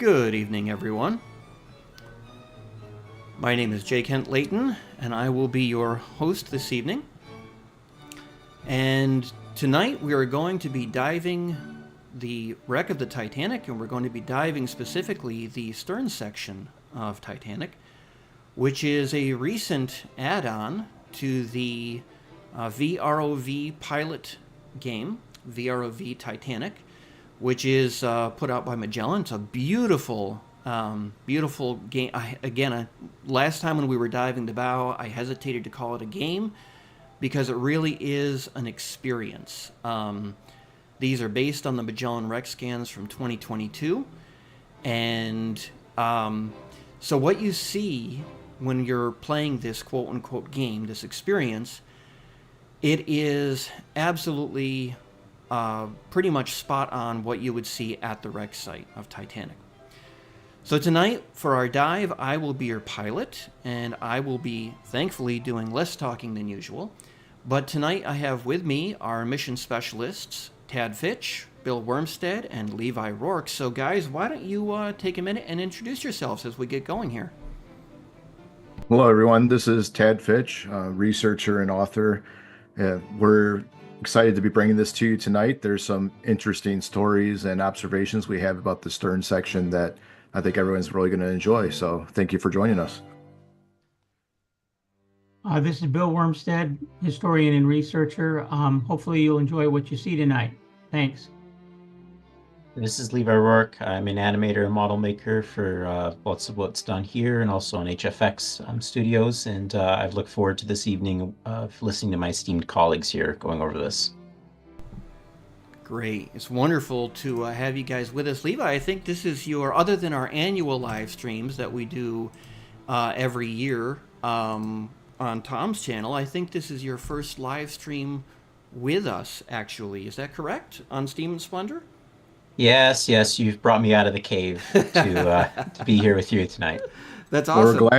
Good evening, everyone. My name is J. Kent Layton, and I will be your host this evening. And tonight we are going to be diving the wreck of the Titanic, and we're going to be diving specifically the stern section of Titanic, which is a recent add-on to the vROV pilot game, vROV Titanic, which is put out by Magellan. It's a beautiful, beautiful game. Last time when we were diving the bow, I hesitated to call it a game because it really is an experience. These are based on the Magellan wreck scans from 2022. And so what you see when you're playing this quote-unquote game, this experience, it is absolutely pretty much spot on what you would see at the wreck site of Titanic. So tonight, for our dive, I will be your pilot, and I will be, thankfully, doing less talking than usual. But tonight I have with me our mission specialists, Tad Fitch, Bill Wormstedt, and Levi Rourke. So guys, why don't you take a minute and introduce yourselves as we get going here. Hello, everyone. This is Tad Fitch, researcher and author. We're excited to be bringing this to you tonight. There's some interesting stories and observations we have about the stern section that I think everyone's really going to enjoy. So thank you for joining us. This is Bill Wormstedt, historian and researcher. Hopefully you'll enjoy what you see tonight. Thanks. This is Levi Rourke. I'm an animator and model maker for lots of what's done here and also on HFX Studios. And I look forward to this evening of listening to my esteemed colleagues here going over this. Great. It's wonderful to have you guys with us. Levi, I think this is your, other than our annual live streams that we do every year on Tom's channel, I think this is your first live stream with us, actually. Is that correct? On Steam and Splendor? Yes, you've brought me out of the cave to be here with you tonight. That's awesome.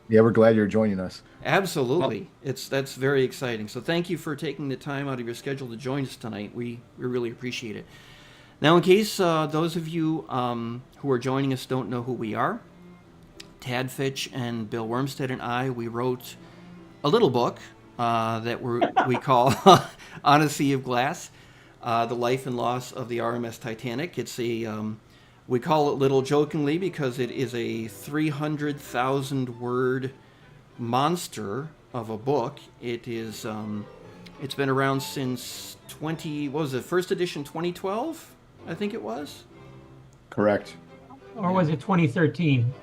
We're glad you're joining us. Absolutely. That's very exciting. So thank you for taking the time out of your schedule to join us tonight. We really appreciate it. Now, in case those of you who are joining us don't know who we are, Tad Fitch and Bill Wormstedt and I, we wrote a little book that we call On a Sea of Glass. The life and loss of the RMS Titanic. It's we call it little jokingly because it is a 300,000 word monster of a book. It is, it's been around since first edition 2012? I think it was. Correct. Or was it 2013?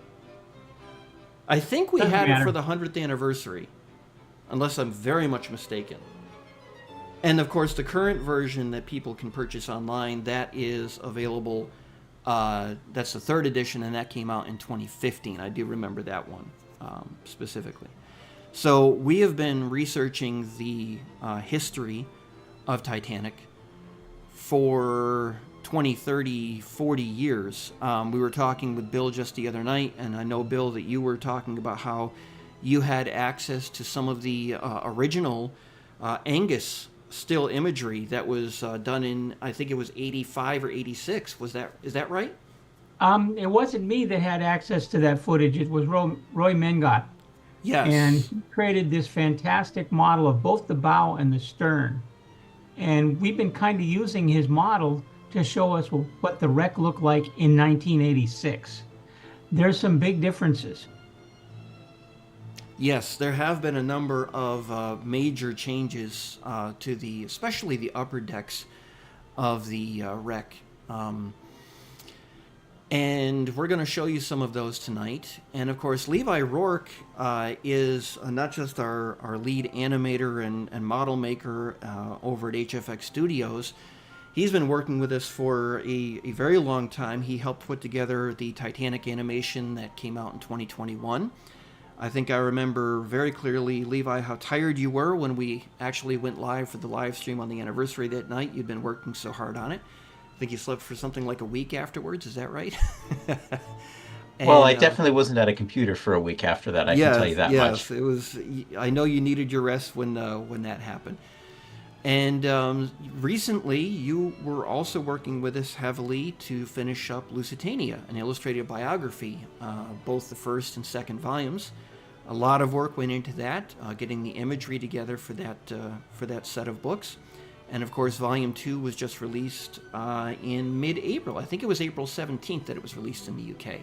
I think we had it for the 100th anniversary, unless I'm very much mistaken. And of course, the current version that people can purchase online, that is available. That's the third edition, and that came out in 2015. I do remember that one specifically. So we have been researching the history of Titanic for 20, 30, 40 years. We were talking with Bill just the other night, and I know, Bill, that you were talking about how you had access to some of the original Angus still imagery that was done in, I think it was 85 or 86. Is that right? It wasn't me that had access to that footage. It was Roy Mengott. Yes. And he created this fantastic model of both the bow and the stern. And we've been kind of using his model to show us what the wreck looked like in 1986. There's some big differences. Yes, there have been a number of major changes to especially the upper decks of the wreck. And we're going to show you some of those tonight. And of course, Levi Rourke is not just our lead animator and model maker over at HFX Studios. He's been working with us for a very long time. He helped put together the Titanic animation that came out in 2021. I think I remember very clearly, Levi, how tired you were when we actually went live for the live stream on the anniversary that night. You'd been working so hard on it. I think you slept for something like a week afterwards. Is that right? Well, I definitely wasn't at a computer for a week after that. I can tell you that much. Yes, it was. I know you needed your rest when that happened. And recently, you were also working with us heavily to finish up Lusitania, an illustrated biography, both the first and second volumes. A lot of work went into that, getting the imagery together for that set of books. And of course, Volume 2 was just released in mid-April. I think it was April 17th that it was released in the UK.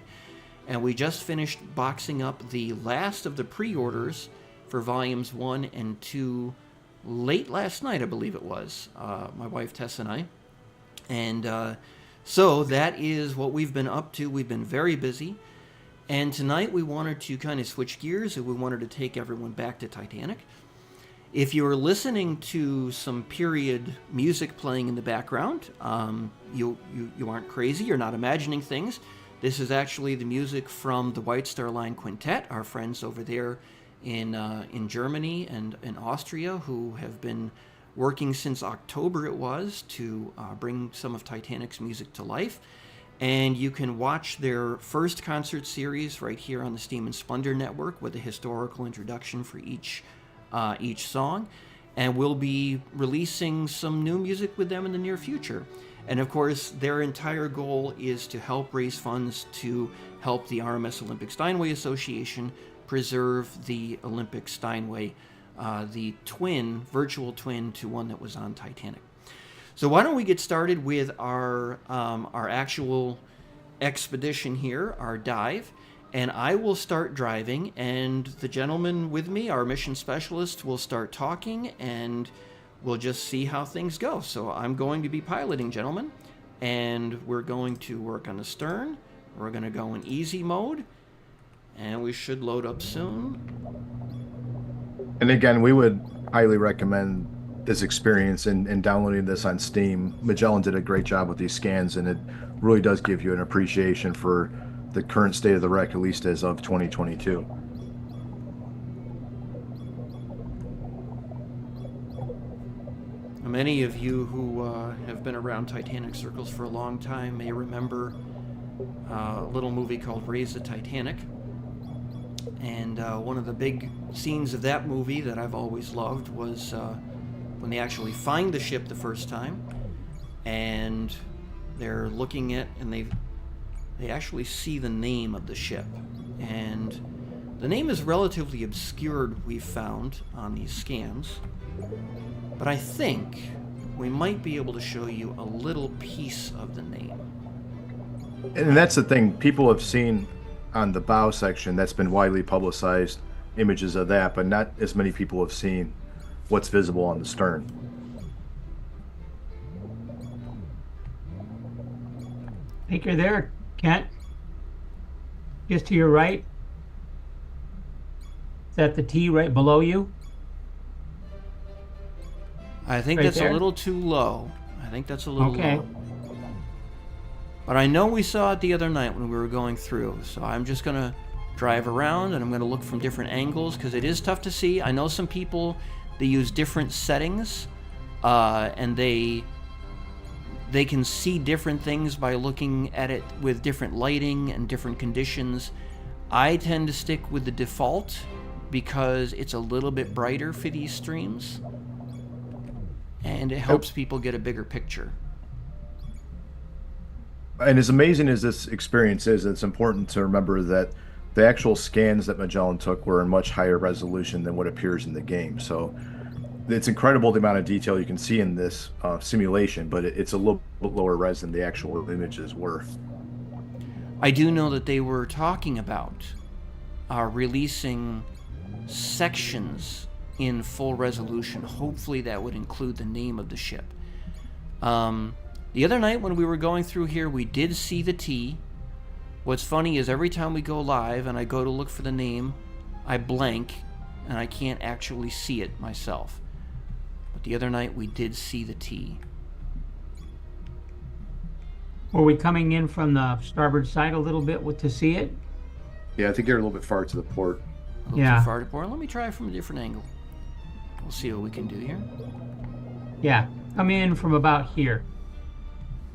And we just finished boxing up the last of the pre-orders for Volumes 1 and 2 late last night, I believe it was, my wife Tess and I. And so that is what we've been up to. We've been very busy. And tonight we wanted to kind of switch gears, and we wanted to take everyone back to Titanic. If you're listening to some period music playing in the background, you aren't crazy, you're not imagining things. This is actually the music from the White Star Line Quintet, our friends over there in Germany and in Austria, who have been working since October it was to bring some of Titanic's music to life. And you can watch their first concert series right here on the Steam and Splendor Network with a historical introduction for each song. And we'll be releasing some new music with them in the near future. And of course, their entire goal is to help raise funds to help the RMS Olympic Steinway Association preserve the Olympic Steinway, the virtual twin to one that was on Titanic. So why don't we get started with our actual expedition here, our dive, and I will start driving, and the gentleman with me, our mission specialist, will start talking, and we'll just see how things go. So I'm going to be piloting, gentlemen, and we're going to work on the stern. We're going to go in easy mode, and we should load up soon. And again, we would highly recommend this experience in downloading this on Steam. Magellan did a great job with these scans, and it really does give you an appreciation for the current state of the wreck, at least as of 2022. Many of you who have been around Titanic circles for a long time may remember a little movie called Raise the Titanic. And one of the big scenes of that movie that I've always loved was when they actually find the ship the first time, and they're looking at, and they actually see the name of the ship. And the name is relatively obscured, we've found, on these scans. But I think we might be able to show you a little piece of the name. And that's the thing, people have seen on the bow section, that's been widely publicized, images of that, but not as many people have seen what's visible on the stern. I think you're there, Kent. Just to your right. Is that the T right below you? I think Right that's there? a little too low. I think that's a little Okay. low. But I know we saw it the other night when we were going through, so I'm just going to drive around, and I'm going to look from different angles, because it is tough to see. I know some people, they use different settings, and they can see different things by looking at it with different lighting and different conditions. I tend to stick with the default because it's a little bit brighter for these streams, and it helps people get a bigger picture. And as amazing as this experience is, it's important to remember that the actual scans that Magellan took were in much higher resolution than what appears in the game. So it's incredible the amount of detail you can see in this simulation, but it's a little bit lower res than the actual images were. I do know that they were talking about releasing sections in full resolution. Hopefully that would include the name of the ship. The other night when we were going through here, we did see the T. What's funny is every time we go live and I go to look for the name, I blank and I can't actually see it myself. But the other night we did see the T. Were we coming in from the starboard side a little bit to see it? Yeah, I think you're a little bit far to the port. A little Yeah. too far to port. Let me try it from a different angle. We'll see what we can do here. Yeah, come in from about here.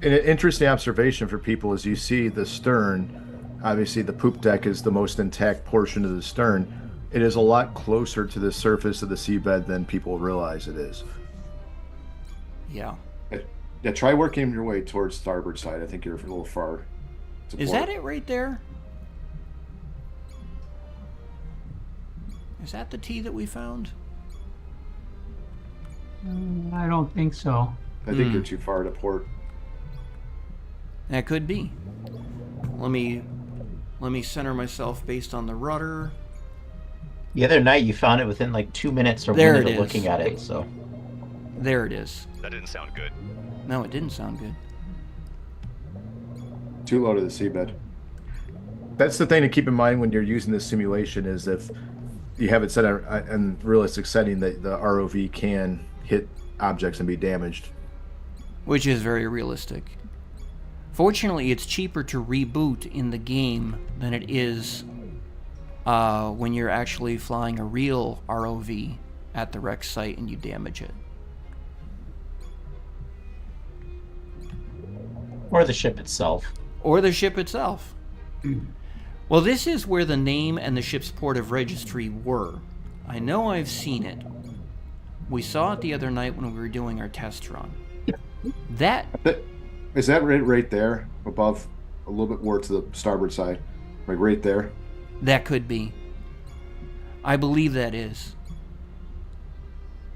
And an interesting observation for people is you see the stern, obviously the poop deck is the most intact portion of the stern. It is a lot closer to the surface of the seabed than people realize it is. Yeah. Yeah, try working your way towards starboard side. I think you're a little far. To Is port. that it right there? Is that the T that we found? I don't think so. I think you're too far to port. That could be. Let me center myself based on the rudder. The other night you found it within like 2 minutes or There 1 it minute is. looking at it, so. There it is. That didn't sound good. No, it didn't sound good. Too low to the seabed. That's the thing to keep in mind when you're using this simulation is if you have it set in realistic setting that the ROV can hit objects and be damaged. Which is very realistic. Fortunately, it's cheaper to reboot in the game than it is when you're actually flying a real ROV at the wreck site and you damage it. Or the ship itself. Or the ship itself. Well, this is where the name and the ship's port of registry were. I know I've seen it. We saw it the other night when we were doing our test run. That Is that right there above, a little bit more to the starboard side, like right there? could be. I believe that is.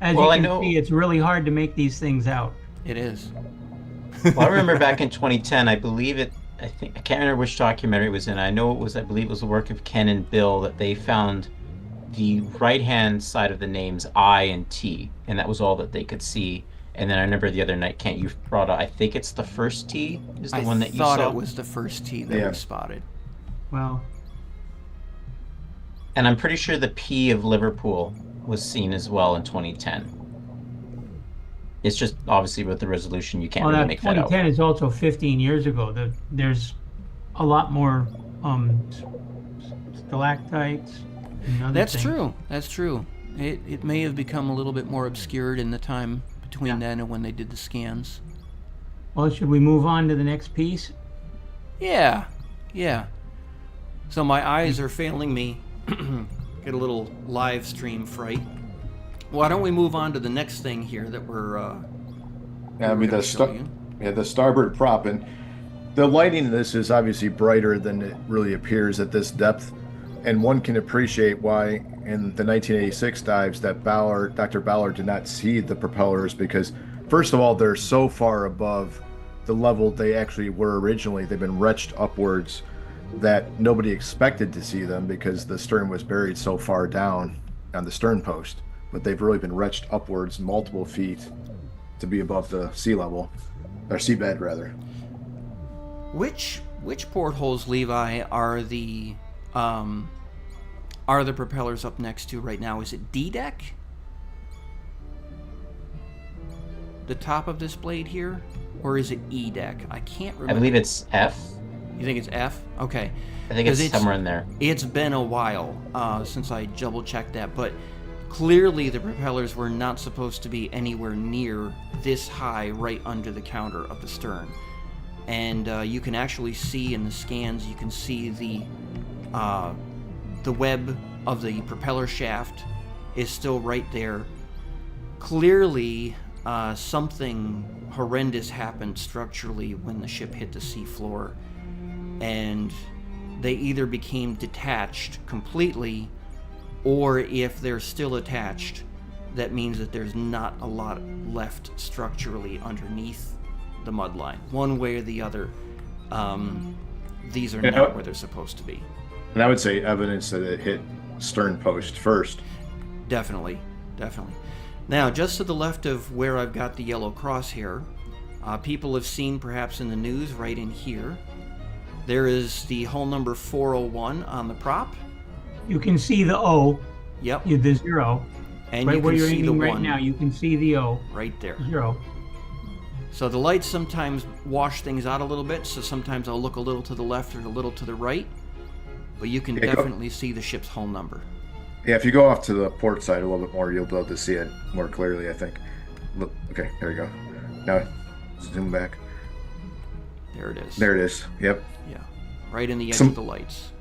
As Well, I you can know- see, it's really hard to make these things out. It is. Well, I remember back in 2010, I can't remember which documentary it was in. I believe it was the work of Ken and Bill that they found the right-hand side of the names I and T, and that was all that they could see. And then I remember the other night, Kent, you brought up, I think it's the first T is the one that you saw. I thought it was the first T that we spotted. Well, And I'm pretty sure the P of Liverpool was seen as well in 2010. It's just obviously with the resolution you can't really that make that out. 2010 is also 15 years ago. There's a lot more stalactites. And other That's things. true. That's true. It may have become a little bit more obscured in the time between then and when they did the scans. Well, should we move on to the next piece? Yeah. So my eyes are failing me. Get a little live stream fright. Why don't we move on to the next thing here that we're Yeah, I mean gonna show you? the starboard prop, and the lighting in this is obviously brighter than it really appears at this depth, and one can appreciate why in the 1986 dives that Dr. Ballard did not see the propellers, because first of all they're so far above the level they actually were originally. They've been retched upwards that nobody expected to see them because the stern was buried so far down on the stern post, but they've really been retched upwards multiple feet to be above the sea level, or seabed rather. Which portholes, Levi, are the propellers up next to right now? Is it D deck? The top of this blade here, or is it E deck? I can't remember. I believe it's F. You think it's F? Okay. I think it's 'Cause somewhere in there. It's been a while since I double checked that, but clearly the propellers were not supposed to be anywhere near this high right under the counter of the stern. And you can actually see in the scans, you can see the web of the propeller shaft is still right there. Clearly something horrendous happened structurally when the ship hit the sea floor, and they either became detached completely, or if they're still attached, that means that there's not a lot left structurally underneath the mud line. One way or the other, these are not where they're supposed to be. And I would say evidence that it hit stern post first. Definitely. Now, just to the left of where I've got the yellow crosshair, people have seen perhaps in the news right in here, there is the hull number 401 on the prop. You can see the O, Yep. the 0. And Right you where can you're see the aiming right 1 now, you can see the O, right there. 0. So the lights sometimes wash things out a little bit, so sometimes I'll look a little to the left or a little to the right, but you can definitely see the ship's hull number. Yeah, if you go off to the port side a little bit more, you'll be able to see it more clearly, I think. Look, okay, there you go. Now, zoom back. There it is. There it is. Yep. Yeah, right in the edge of the lights.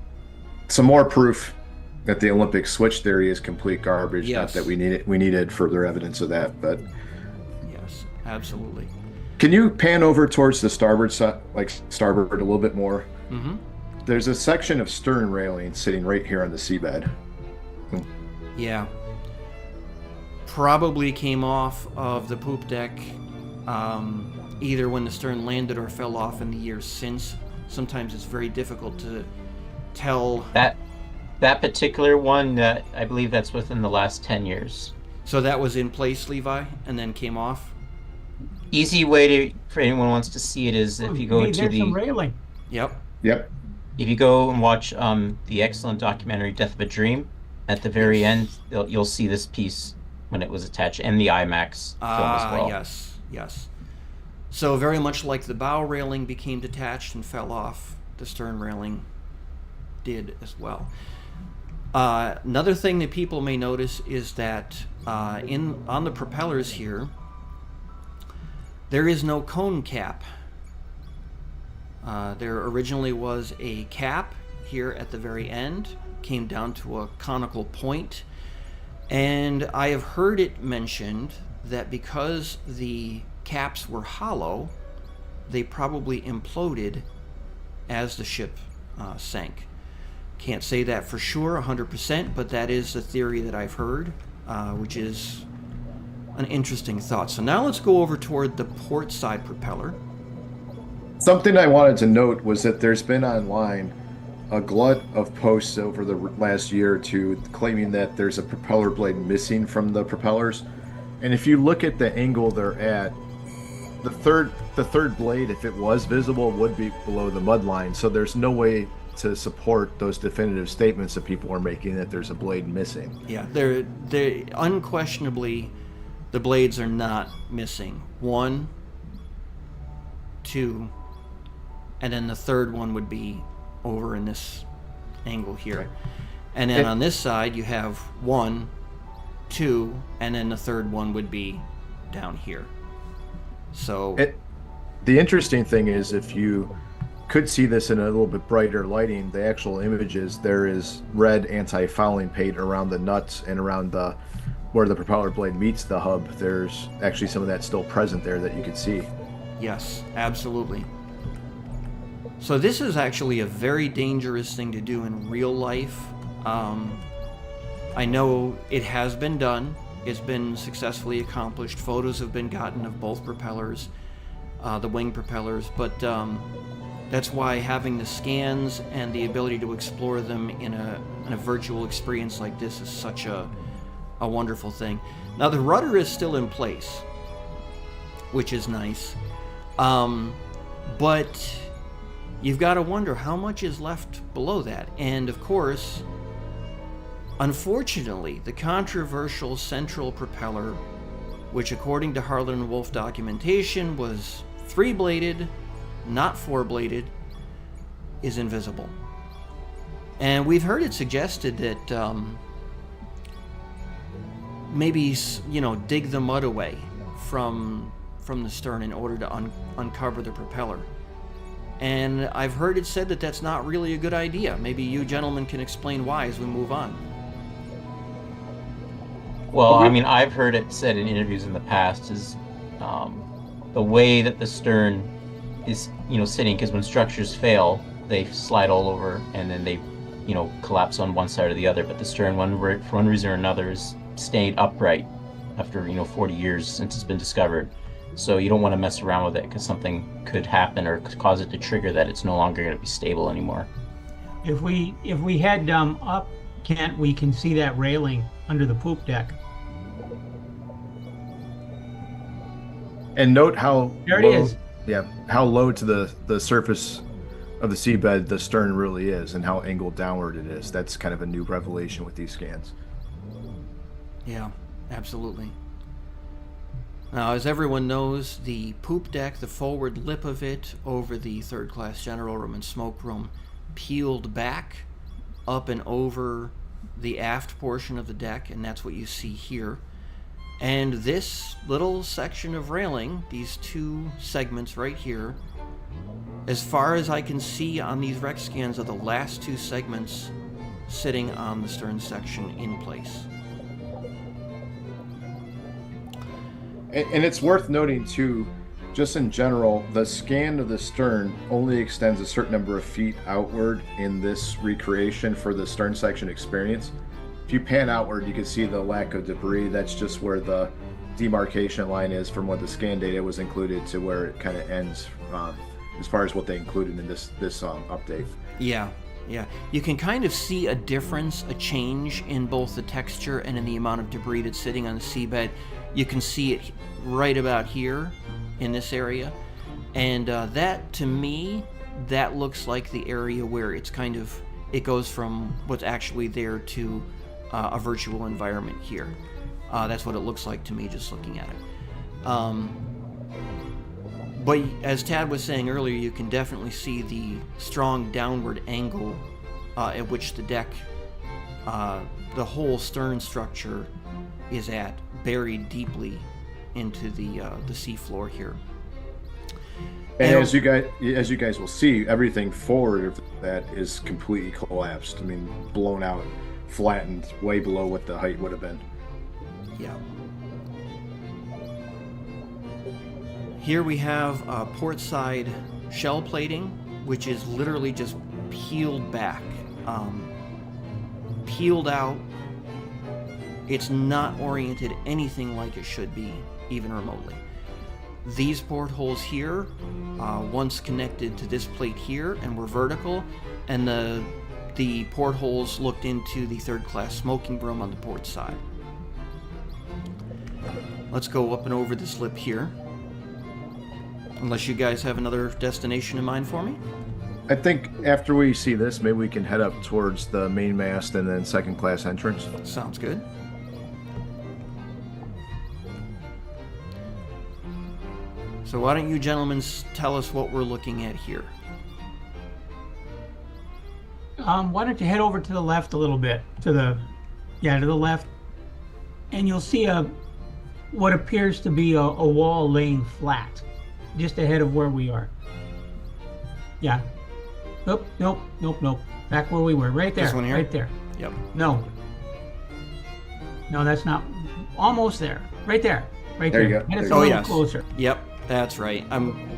Some more proof that the Olympic switch theory is complete garbage. Yes. Not that we needed further evidence of that, but Yes, absolutely. Can you pan over towards the starboard side, like starboard a little bit more? Mm-hmm. There's a section of stern railing sitting right here on the seabed. Yeah. Probably came off of the poop deck either when the stern landed or fell off in the years since. Sometimes it's very difficult to tell. That particular one, I believe that's within the last 10 years. So that was in place, Levi, and then came off? Easy way for anyone who wants to see it is if you go to there's some the... railing. Yep. If you go and watch the excellent documentary Death of a Dream, at the very end, you'll see this piece when it was attached, and the IMAX film as well. Yes. So very much like the bow railing became detached and fell off, the stern railing did as well. Another thing that people may notice is that on the propellers here, there is no cone cap. There originally was a cap here at the very end, came down to a conical point, and I have heard it mentioned that because the caps were hollow, they probably imploded as the ship sank. Can't say that for sure 100%, but that is the theory that I've heard, which is an interesting thought. So now let's go over toward the port side propeller. Something I wanted to note was that there's been online a glut of posts over the last year or two claiming that there's a propeller blade missing from the propellers. And if you look at the angle they're at, the third blade, if it was visible, would be below the mud line. So there's no way to support those definitive statements that people are making that there's a blade missing. Yeah, they're unquestionably, the blades are not missing. 1, 2, and then the third one would be over in this angle here. Right. And then on this side you have 1, 2, and then the third one would be down here. So the interesting thing is, if you could see this in a little bit brighter lighting, the actual images, there is red anti-fouling paint around the nuts and around where the propeller blade meets the hub. There's actually some of that still present there that you can see. yes, absolutely. So this is actually a very dangerous thing to do in real life. I know it has been done. It's been successfully accomplished. Photos have been gotten of both propellers, the wing propellers, but that's why having the scans and the ability to explore them in a virtual experience like this is such a wonderful thing. Now the rudder is still in place, which is nice, but you've got to wonder how much is left below that. And of course, unfortunately, the controversial central propeller, which according to Harlan and Wolff documentation was 3-bladed, not 4-bladed, is invisible. And we've heard it suggested that maybe, dig the mud away from the stern in order to uncover the propeller. And I've heard it said that that's not really a good idea. Maybe you gentlemen can explain why as we move on. Well, I mean, I've heard it said in interviews in the past is the way that the stern is, sitting, because when structures fail, they slide all over and then they, collapse on one side or the other. But the stern, for one reason or another, is staying upright after, 40 years since it's been discovered. So you don't want to mess around with it because something could happen or could cause it to trigger that it's no longer going to be stable anymore. If we head up, Kent, we can see that railing under the poop deck. And note how There low, it is. Yeah, how low to the surface of the seabed the stern really is, and how angled downward it is. That's kind of a new revelation with these scans. Yeah, absolutely. Now, as everyone knows, the poop deck, the forward lip of it over the third-class general room and smoke room, peeled back up and over the aft portion of the deck, and that's what you see here. And this little section of railing, these 2 segments right here, as far as I can see on these wreck scans, are the last 2 segments sitting on the stern section in place. And it's worth noting too, just in general, the scan of the stern only extends a certain number of feet outward in this recreation for the stern section experience. If you pan outward, you can see the lack of debris. That's just where the demarcation line is from when the scan data was included to where it kind of ends, as far as what they included in this update. Yeah. You can kind of see a difference, a change in both the texture and in the amount of debris that's sitting on the seabed. You can see it right about here in this area. And that, to me, that looks like the area where it's kind of, it goes from what's actually there to a virtual environment here. That's what it looks like to me just looking at it. But as Tad was saying earlier, you can definitely see the strong downward angle at which the deck, the whole stern structure is at, buried deeply into the seafloor here. And as you guys will see, everything forward of that is completely collapsed. I mean, blown out, flattened, way below what the height would have been. Yeah. Here we have port side shell plating, which is literally just peeled back, peeled out. It's not oriented anything like it should be, even remotely. These portholes here, once connected to this plate here and were vertical, and the portholes looked into the third class smoking room on the port side. Let's go up and over this lip here. Unless you guys have another destination in mind for me? I think after we see this, maybe we can head up towards the main mast and then second class entrance. Sounds good. So why don't you gentlemen tell us what we're looking at here? Why don't you head over to the left a little bit, to the left, and you'll see what appears to be a wall laying flat, just ahead of where we are. Yeah. Nope. Back where we were, right there. This one here? Right there. Yep. No, that's not. Almost there. Right there. Right there. There you go. And it's There a you go. little closer. Yep, that's right. I'm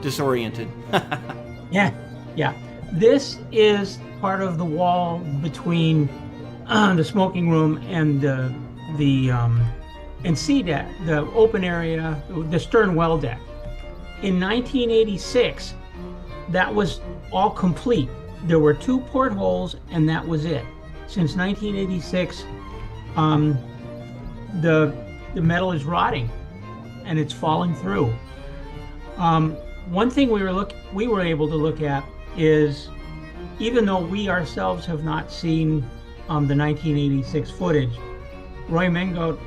disoriented. Yeah. This is part of the wall between the smoking room and the sea deck, the open area, the stern well deck. In 1986, that was all complete. There were 2 portholes, and that was it. Since 1986, the metal is rotting, and it's falling through. One thing we were able to look at is, even though we ourselves have not seen the 1986 footage, Roy Mengout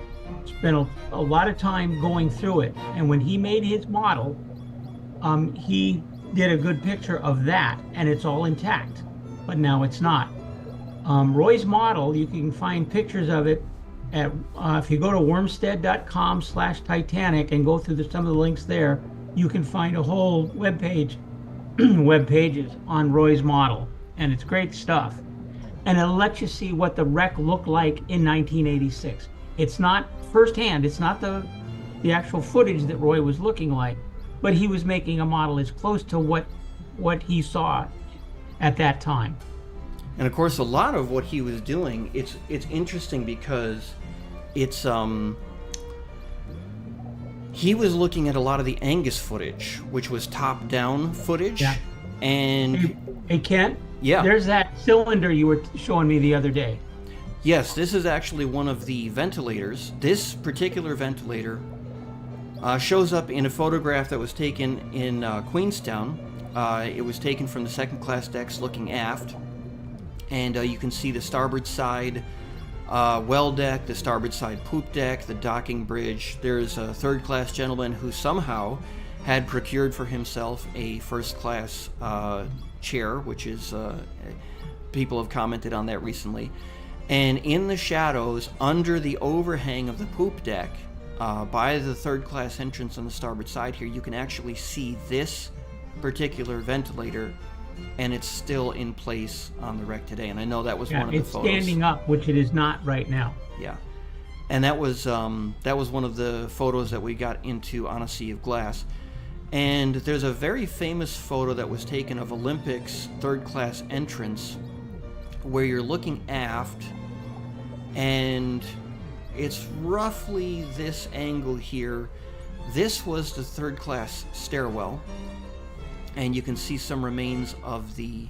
spent a lot of time going through it, and when he made his model, he did a good picture of that, and it's all intact, but now it's not. Roy's model, you can find pictures of it at if you go to wormstead.com/Titanic and go through some of the links there, you can find a whole web pages on Roy's model, and it's great stuff. And it'll let you see what the wreck looked like in 1986. It's not firsthand, it's not the actual footage that Roy was looking like, but he was making a model as close to what he saw at that time. And of course, a lot of what he was doing, it's interesting because it's he was looking at a lot of the Angus footage, which was top-down footage. Yeah. And Hey Kent, yeah, there's that cylinder you were showing me the other day. yes, this is actually one of the ventilators. This particular ventilator shows up in a photograph that was taken in Queenstown. It was taken from the second class decks looking aft, and you can see the starboard side well deck, the starboard side poop deck, the docking bridge. There's a third class gentleman who somehow had procured for himself a first class chair, which is people have commented on that recently. And in the shadows under the overhang of the poop deck, by the third class entrance on the starboard side here, you can actually see this particular ventilator, and it's still in place on the wreck today. And I know that was one of the It's photos. standing up, which it is not right now. Yeah. and that was one of the photos that we got into on a sea of glass. And there's a very famous photo that was taken of Olympic's third-class entrance, where you're looking aft, and it's roughly this angle here. This was the third-class stairwell, and you can see some remains of the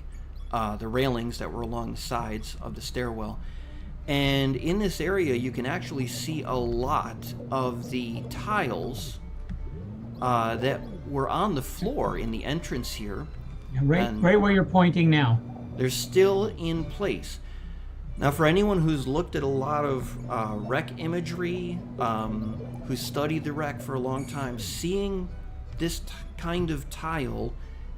railings that were along the sides of the stairwell. And in this area, you can actually see a lot of the tiles that were on the floor in the entrance here. Right where you're pointing now. They're still in place. Now, for anyone who's looked at a lot of wreck imagery, who's studied the wreck for a long time, seeing this kind of tile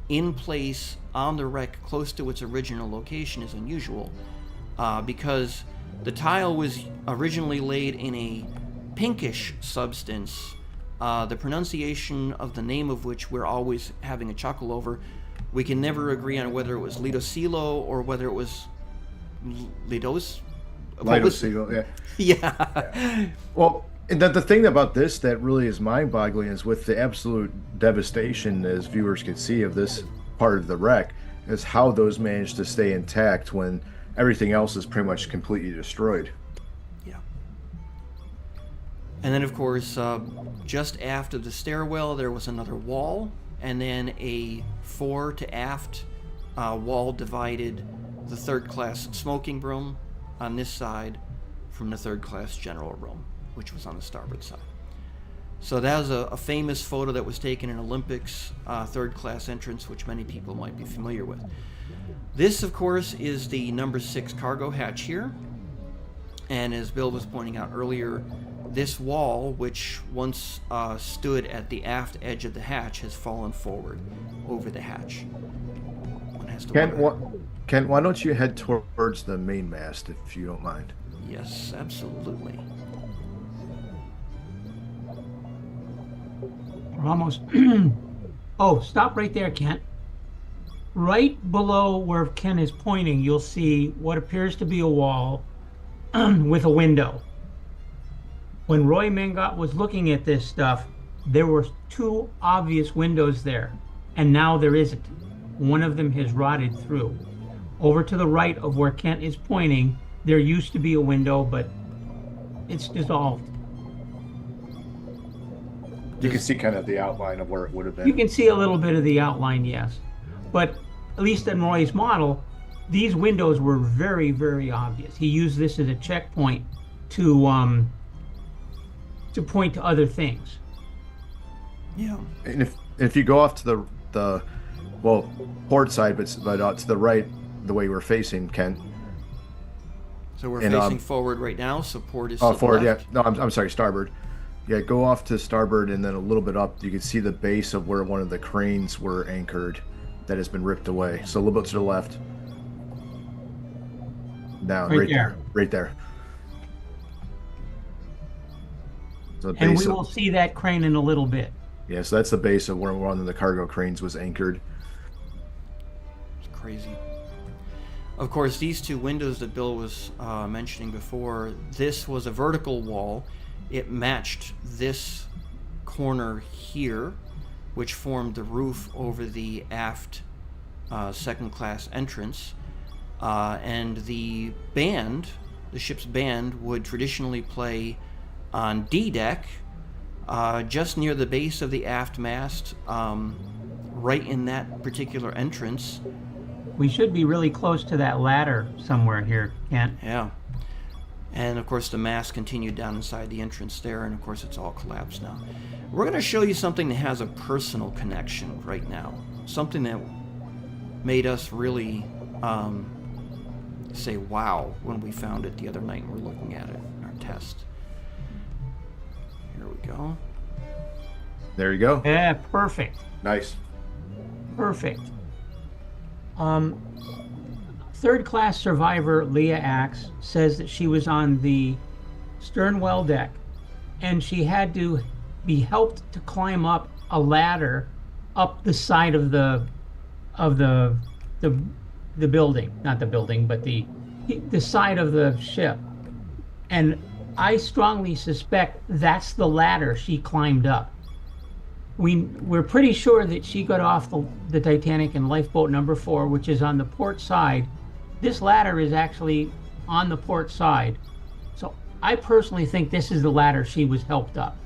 in place on the wreck close to its original location is unusual, because the tile was originally laid in a pinkish substance, the pronunciation of the name of which we're always having a chuckle over. We can never agree on whether it was Lidocilo or whether it was Lidocilo, yeah. Yeah. Well, and the thing about this that really is mind-boggling is with the absolute devastation, as viewers can see, of this part of the wreck, is how those managed to stay intact when everything else is pretty much completely destroyed. Yeah. And then, of course, just after the stairwell, there was another wall, and then a fore to aft wall divided the third-class smoking room on this side from the third-class general room, which was on the starboard side. So that was a famous photo that was taken in Olympic's third-class entrance, which many people might be familiar with. This, of course, is the number 6 cargo hatch here. And as Bill was pointing out earlier, this wall, which once stood at the aft edge of the hatch, has fallen forward over the hatch. One has to Kent, why don't you head towards the main mast, if you don't mind? Yes, absolutely. We're almost... Oh, stop right there, Kent. Right below where Ken is pointing, you'll see what appears to be a wall with a window. When Roy Mangot was looking at this stuff, there were 2 obvious windows there, and now there isn't. One of them has rotted through. Over to the right of where Kent is pointing, there used to be a window, but it's dissolved. You can see kind of the outline of where it would have been. You can see a little bit of the outline, yes. But at least in Roy's model, these windows were very, very obvious. He used this as a checkpoint to point to other things. Yeah. And if you go off to the port side, but to the right, the way we're facing, Ken. So we're facing forward right now, so port is forward, left. yeah. No, I'm sorry, starboard. Yeah, go off to starboard, and then a little bit up, you can see the base of where one of the cranes were anchored that has been ripped away. So a little bit to the left. Down, right there. Right there. So the And base we will see that crane in a little bit. Yeah, so that's the base of where one of the cargo cranes was anchored. It's crazy. Of course, these 2 windows that Bill was mentioning before, this was a vertical wall. It matched this corner here, which formed the roof over the aft second-class entrance. And the band, the ship's band, would traditionally play on D-deck, just near the base of the aft mast, right in that particular entrance. We should be really close to that ladder somewhere here, Kent. Yeah. And of course the mast continued down inside the entrance there, and of course it's all collapsed now. We're going to show you something that has a personal connection right now. Something that made us really say wow when we found it the other night and we're looking at it in our test. Here we go. There you go. Yeah, perfect. Nice. Perfect. Third-class survivor Leah Axe says that she was on the stern well deck, and she had to be helped to climb up a ladder up the side of the building, not the building, but the side of the ship. And I strongly suspect that's the ladder she climbed up. We're pretty sure that she got off the Titanic in lifeboat number 4, which is on the port side. This ladder is actually on the port side. So I personally think this is the ladder she was helped up.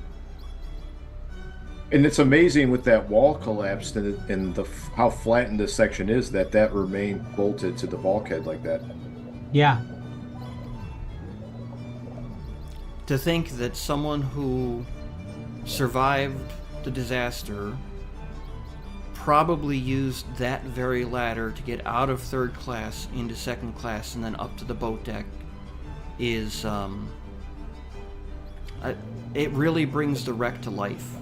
And it's amazing with that wall collapsed and how flattened this section is that remained bolted to the bulkhead like that. Yeah. To think that someone who survived the disaster probably used that very ladder to get out of third class into second class and then up to the boat deck is it really brings the wreck to life.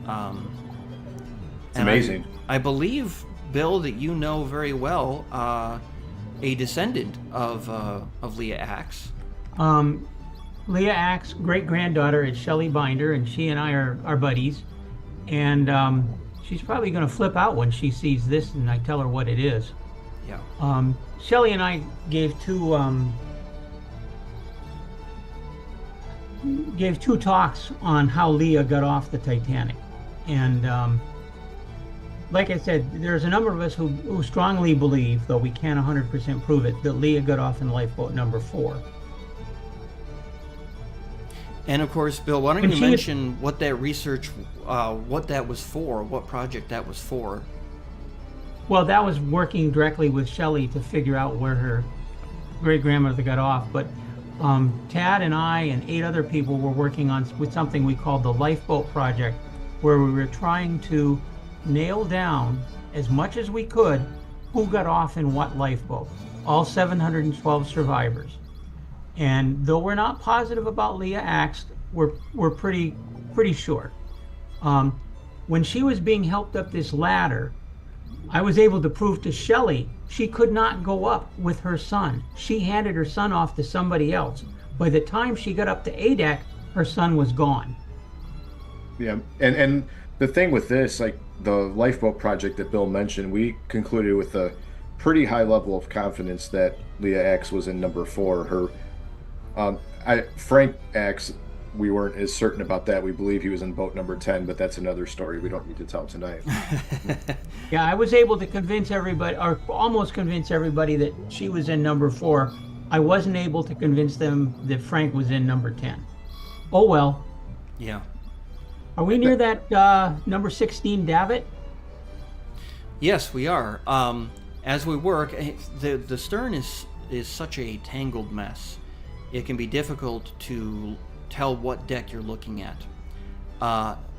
It's amazing. I believe, Bill, that you know very well a descendant of Leah Axe. Leah Axe, great-granddaughter is Shelley Binder, and she and I are buddies. And she's probably going to flip out when she sees this and I tell her what it is. Yeah. Shelley and I gave two talks on how Leah got off the Titanic. And like I said, there's a number of us who strongly believe, though we can't 100% prove it, that Leah got off in lifeboat number 4. And of course, Bill, why don't you mention what that research, what that was for, what project that was for? Well, that was working directly with Shelley to figure out where her great-grandmother got off. But Tad and I and 8 other people were working with something we called the Lifeboat Project, where we were trying to nail down as much as we could who got off in what lifeboat, all 712 survivors. And though we're not positive about Leah Axe, we're pretty sure. When she was being helped up this ladder, I was able to prove to Shelley she could not go up with her son. She handed her son off to somebody else. By the time she got up to A deck, her son was gone. Yeah, and the thing with this, like the lifeboat project that Bill mentioned, we concluded with a pretty high level of confidence that Leah Axe was in number 4. Her Frank Axe, we weren't as certain about that. We believe he was in boat number 10, but that's another story we don't need to tell tonight. Yeah, I was able to convince everybody, or almost convince everybody, that she was in number 4. I wasn't able to convince them that Frank was in number 10. Oh well. Yeah. Are we near that number 16 Davitt? Yes, we are. As we work, the stern is such a tangled mess. It can be difficult to tell what deck you're looking at.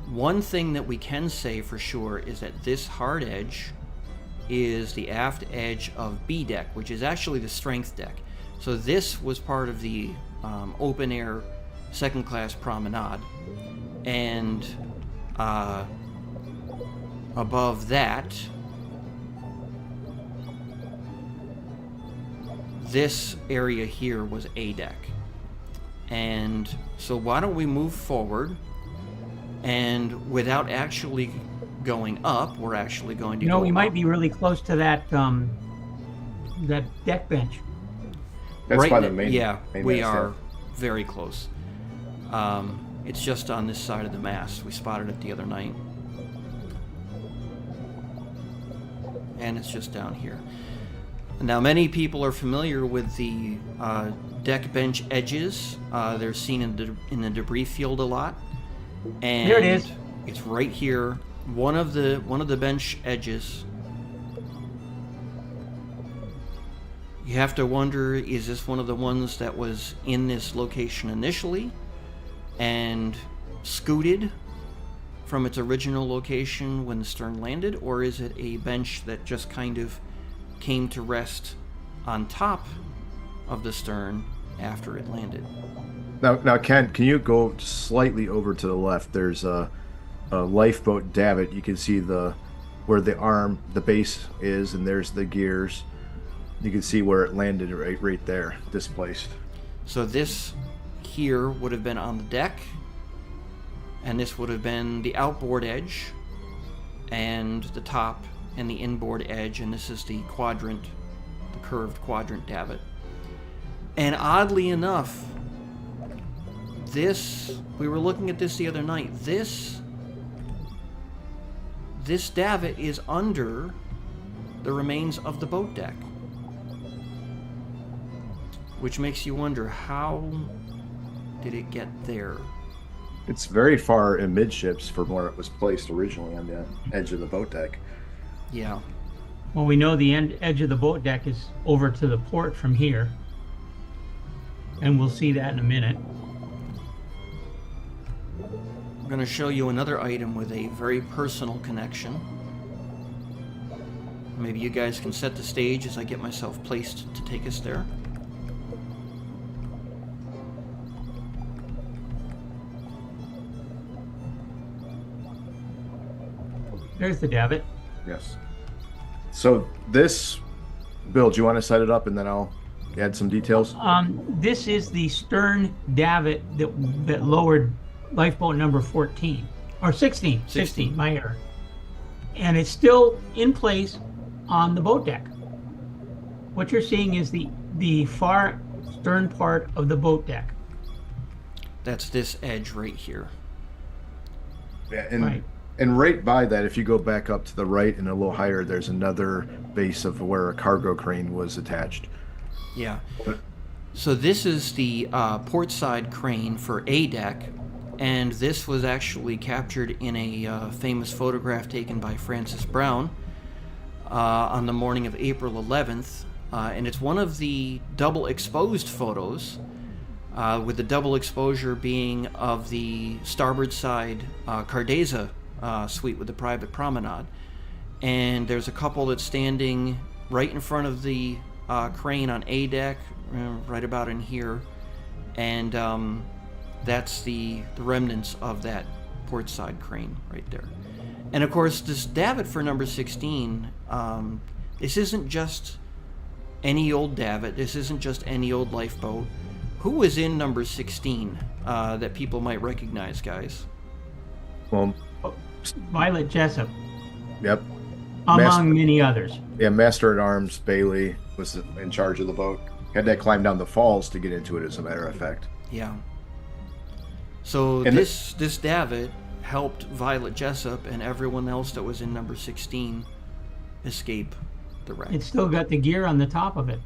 One thing that we can say for sure is that this hard edge is the aft edge of B deck, which is actually the strength deck. So this was part of the open air second class promenade, and above that, this area here was A deck. And so why don't we move forward, and without actually going up, we're actually going to go we might up. be really close to that deck bench. That's Right by the main. Yeah, main we mast are there. very close. It's just on this side of the mast. We spotted it the other night. And it's just down here. Now, many people are familiar with the deck bench edges. They're seen in the debris field a lot. And There it is. It's right here. One of the bench edges. You have to wonder, is this one of the ones that was in this location initially and scooted from its original location when the stern landed, or is it a bench that just kind of came to rest on top of the stern after it landed? Now, Ken, can you go slightly over to the left? There's a lifeboat davit. You can see where the base is, and there's the gears. You can see where it landed right there, displaced. So this here would have been on the deck, and this would have been the outboard edge, and the top and the inboard edge, and this is the quadrant, the curved quadrant davit. And oddly enough, this, we were looking at this the other night. This davit is under the remains of the boat deck, which makes you wonder, how did it get there? It's very far amidships from where it was placed originally on the edge of the boat deck. Yeah. Well, we know the edge of the boat deck is over to the port from here. And we'll see that in a minute. I'm going to show you another item with a very personal connection. Maybe you guys can set the stage as I get myself placed to take us there. There's the davit. Yes. So this, Bill, do you want to set it up and then I'll add some details? This is the stern davit that lowered lifeboat number 14 or 16. 16, my error. And it's still in place on the boat deck. What you're seeing is the far stern part of the boat deck. That's this edge right here. Yeah, and Right. and right by that, if you go back up to the right and a little higher, there's another base of where a cargo crane was attached. Yeah. So this is the port side crane for A deck, and this was actually captured in a famous photograph taken by Francis Brown on the morning of April 11th, and it's one of the double exposed photos, with the double exposure being of the starboard side Cardeza suite with the private promenade. And there's a couple that's standing right in front of the crane on A deck, right about in here, and that's the remnants of that port side crane right there. And of course, this davit for number 16, this isn't just any old davit, this isn't just any old lifeboat. Who was in number 16 that people might recognize, guys? Well, Violet Jessup, yep. among many others. Yeah, Master at Arms Bailey was in charge of the boat. Had to climb down the falls to get into it, as a matter of fact. Yeah. So And this davit helped Violet Jessup and everyone else that was in number 16 escape the wreck. It's still got the gear on the top of it.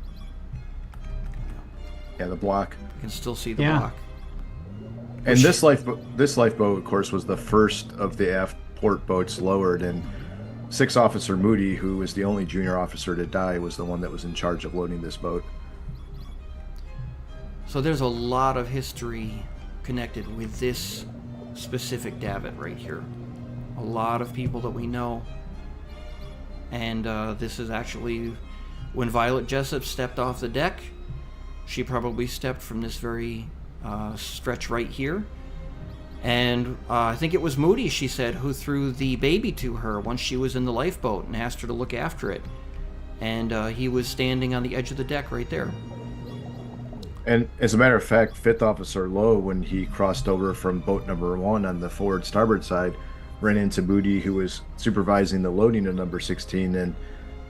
Yeah, the block. You can still see the Yeah. block. And this lifeboat, of course, was the first of the aft port boats lowered, and Sixth Officer Moody, who was the only junior officer to die, was the one that was in charge of loading this boat. So there's a lot of history connected with this specific davit right here. A lot of people that we know. And this is actually when Violet Jessup stepped off the deck. She probably stepped from this very stretch right here. And I think it was Moody, she said, who threw the baby to her once she was in the lifeboat and asked her to look after it. And he was standing on the edge of the deck right there. And as a matter of fact, Fifth Officer Lowe, when he crossed over from boat number 1 on the forward starboard side, ran into Moody, who was supervising the loading of number 16, and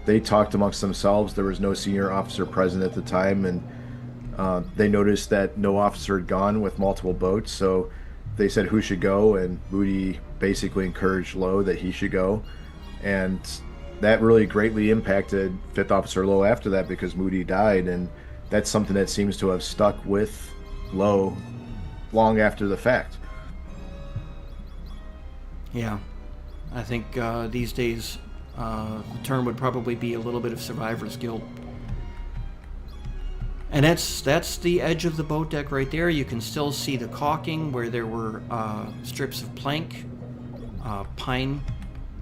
they talked amongst themselves. There was no senior officer present at the time, and they noticed that no officer had gone with multiple boats, so they said who should go, and Moody basically encouraged Lowe that he should go, and that really greatly impacted Fifth Officer Lowe after that, because Moody died, and that's something that seems to have stuck with Lowe long after the fact. Yeah, I think these days the term would probably be a little bit of survivor's guilt. And that's the edge of the boat deck right there. You can still see the caulking where there were strips of plank, pine.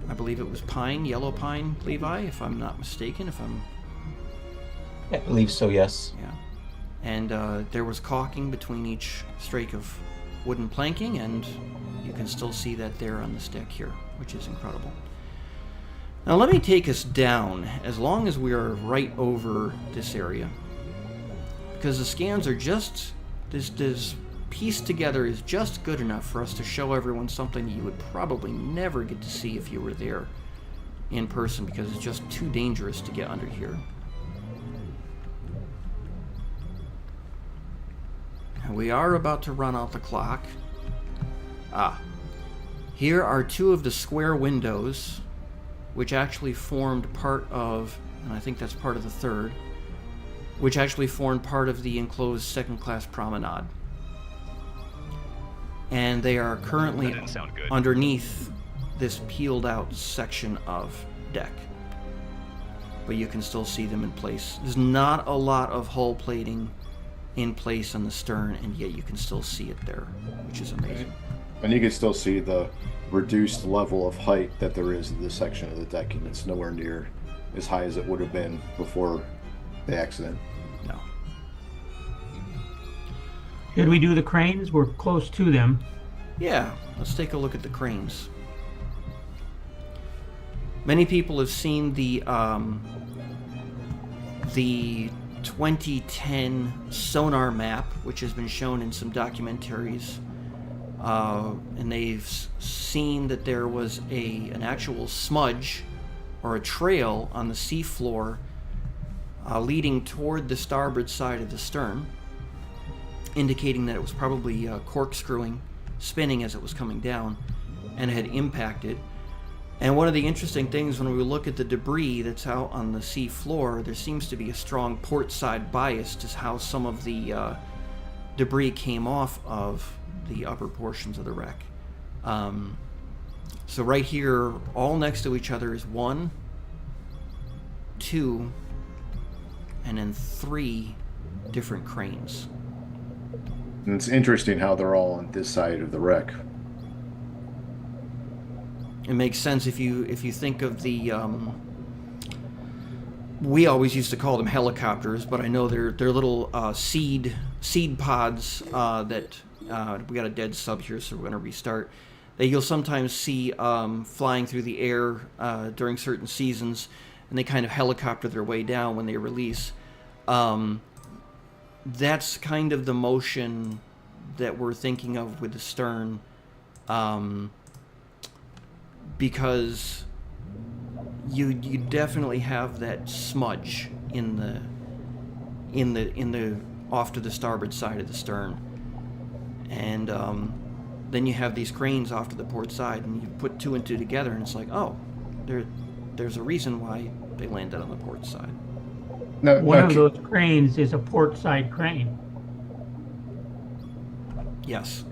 I believe it was pine, yellow pine, Levi, if I'm not mistaken. I believe so, yes. Yeah. And there was caulking between each strake of wooden planking, and you can still see that there on this deck here, which is incredible. Now let me take us down, as long as we are right over this area, because the scans are just, this pieced together is just good enough for us to show everyone something you would probably never get to see if you were there in person, because it's just too dangerous to get under here. And we are about to run out the clock. Here are two of the square windows, which actually formed part of, and I think that's part of the third, which actually formed part of the enclosed second-class promenade. And they are currently underneath this peeled-out section of deck. But you can still see them in place. There's not a lot of hull plating in place on the stern, and yet you can still see it there, which is amazing. And you can still see the reduced level of height that there is in this section of the decking. It's nowhere near as high as it would have been before the accident. No. Did we do the cranes? We're close to them. Yeah, let's take a look at the cranes. Many people have seen the 2010 sonar map, which has been shown in some documentaries, and they've seen that there was an actual smudge or a trail on the seafloor leading toward the starboard side of the stern, indicating that it was probably corkscrewing, spinning as it was coming down, and had impacted. And one of the interesting things when we look at the debris that's out on the sea floor, there seems to be a strong port side bias to how some of the debris came off of the upper portions of the wreck. So right here, all next to each other is 1, 2, and then 3 different cranes. And it's interesting how they're all on this side of the wreck. It makes sense if you think of the we always used to call them helicopters, but I know they're little seed pods that we got a dead sub here, so we're going to restart. That you'll sometimes see flying through the air during certain seasons, and they kind of helicopter their way down when they release. That's kind of the motion that we're thinking of with the stern. Because you definitely have that smudge in the off to the starboard side of the stern, and then you have these cranes off to the port side, and you put 2 and 2 together, and it's like, oh, there's a reason why they landed on the port side. One of those cranes is a port side crane. Yes.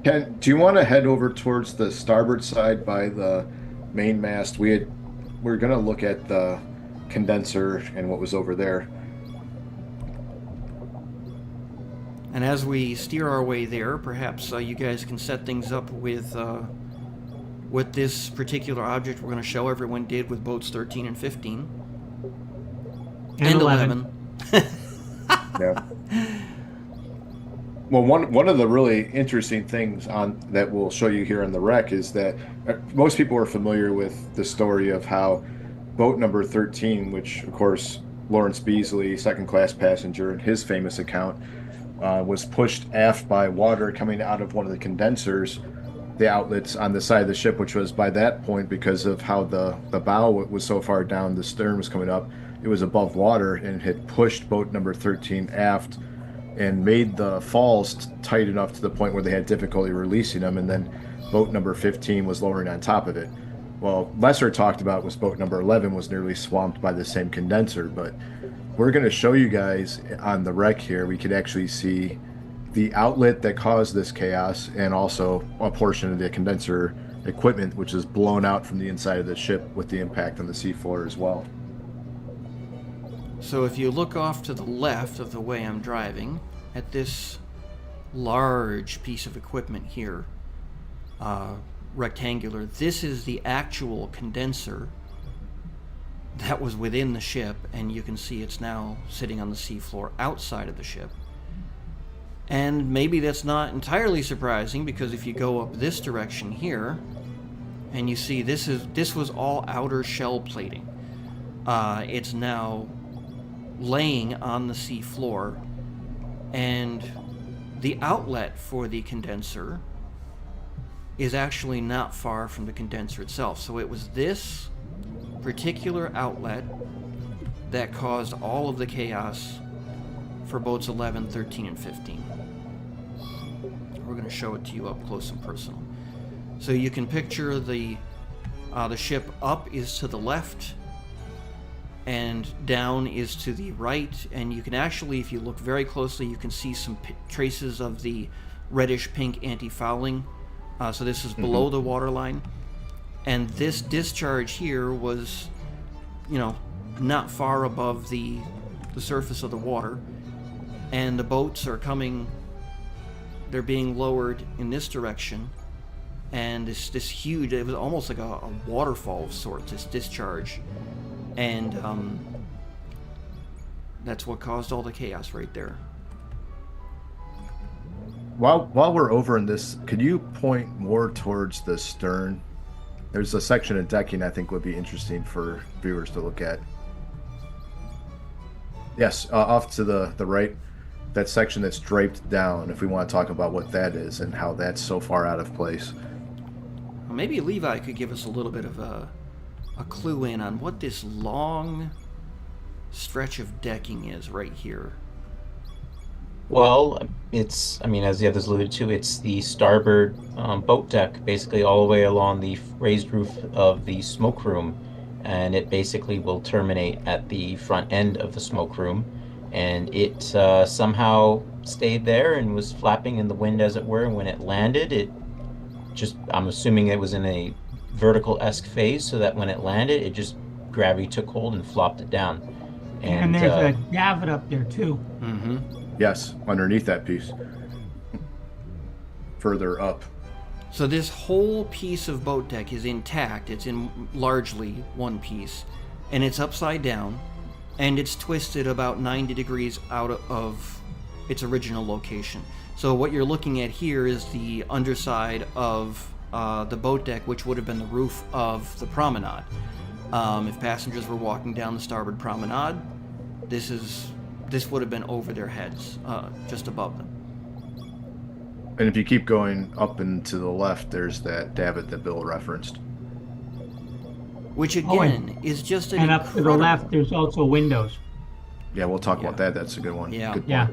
Ken, do you want to head over towards the starboard side by the main mast? We're going to look at the condenser and what was over there. And as we steer our way there, perhaps you guys can set things up with what this particular object we're going to show everyone did with boats 13 and 15. And 11. Yeah. Well, one of the really interesting things that we'll show you here on the wreck is that most people are familiar with the story of how boat number 13, which of course Lawrence Beasley, second class passenger, in his famous account, was pushed aft by water coming out of one of the condensers, the outlets on the side of the ship, which was by that point, because of how the bow was so far down, the stern was coming up, it was above water and had pushed boat number 13 aft and made the falls tight enough to the point where they had difficulty releasing them, and then boat number 15 was lowering on top of it. Well, lesser talked about was boat number 11 was nearly swamped by the same condenser, but we're going to show you guys on the wreck here, we could actually see the outlet that caused this chaos and also a portion of the condenser equipment, which is blown out from the inside of the ship with the impact on the seafloor as well. So if you look off to the left of the way I'm driving, at this large piece of equipment here, rectangular, this is the actual condenser that was within the ship, and you can see it's now sitting on the seafloor outside of the ship. And maybe that's not entirely surprising, because if you go up this direction here, and you see this was all outer shell plating. It's now laying on the sea floor, and the outlet for the condenser is actually not far from the condenser itself. So it was this particular outlet that caused all of the chaos for boats 11, 13, and 15. We're going to show it to you up close and personal. So you can picture the ship up is to the left and down is to the right, and you can actually, if you look very closely, you can see some traces of the reddish pink anti-fouling. So this is below the waterline, and this discharge here was, not far above the surface of the water, and the boats are coming. They're being lowered in this direction, and this huge, it was almost like a waterfall of sorts, this discharge, and that's what caused all the chaos right there. While we're over in this, could you point more towards the stern? There's a section of decking I think would be interesting for viewers to look at. Yes, off to the right, that section that's draped down, if we want to talk about what that is and how that's so far out of place. Well, maybe Levi could give us a little bit of a clue in on what this long stretch of decking is right here. Well, it's, as the others alluded to, it's the starboard boat deck, basically all the way along the raised roof of the smoke room, and it basically will terminate at the front end of the smoke room, and it somehow stayed there and was flapping in the wind, as it were, and when it landed, it just, I'm assuming it was in a vertical-esque phase, so that when it landed, it just, gravity took hold and flopped it down. And there's a davit up there, too. Mm-hmm. Yes, underneath that piece. Further up. So this whole piece of boat deck is intact. It's in largely one piece, and it's upside down, and it's twisted about 90 degrees out of its original location. So what you're looking at here is the underside of the boat deck, which would have been the roof of the promenade. If passengers were walking down the starboard promenade, this would have been over their heads, just above them. And if you keep going up and to the left, there's that davit that Bill referenced. Which again is just an and up to the left, there's also windows. Yeah, we'll talk about that. That's a good one. Yeah. Good point. Yeah.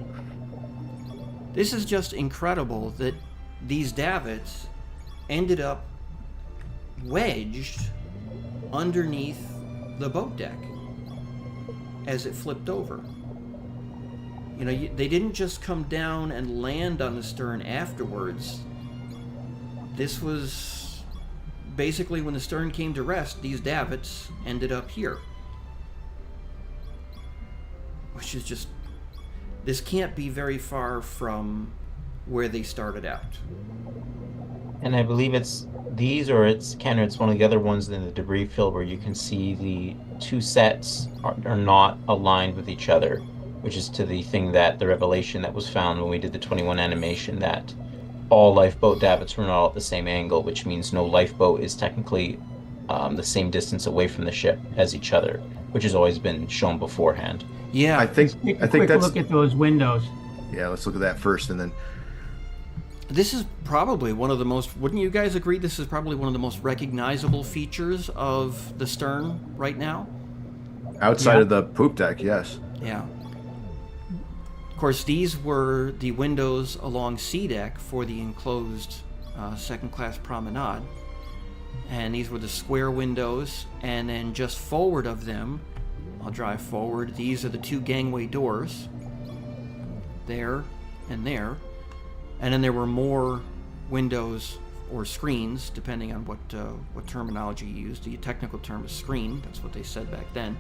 This is just incredible that these davits ended up wedged underneath the boat deck as it flipped over. They didn't just come down and land on the stern afterwards. This was basically when the stern came to rest, these davits ended up here. Which is just, this can't be very far from where they started out. And I believe it's these, or it's one of the other ones in the debris field where you can see the two sets are not aligned with each other, which is to the thing that the revelation that was found when we did the 21 animation, that all lifeboat davits were not at the same angle, which means no lifeboat is technically the same distance away from the ship as each other, which has always been shown beforehand. Yeah, I think that's. Look at those windows. Yeah, let's look at that first, and then. this is probably one of the most, wouldn't you guys agree, this is probably one of the most recognizable features of the stern right now? Outside of the poop deck, yes. Yeah. Of course, these were the windows along C deck for the enclosed second-class promenade. And these were the square windows, and then just forward of them, I'll drive forward, these are the two gangway doors. There and there. And then there were more windows or screens, depending on what terminology you used. The technical term is screen, that's what they said back then.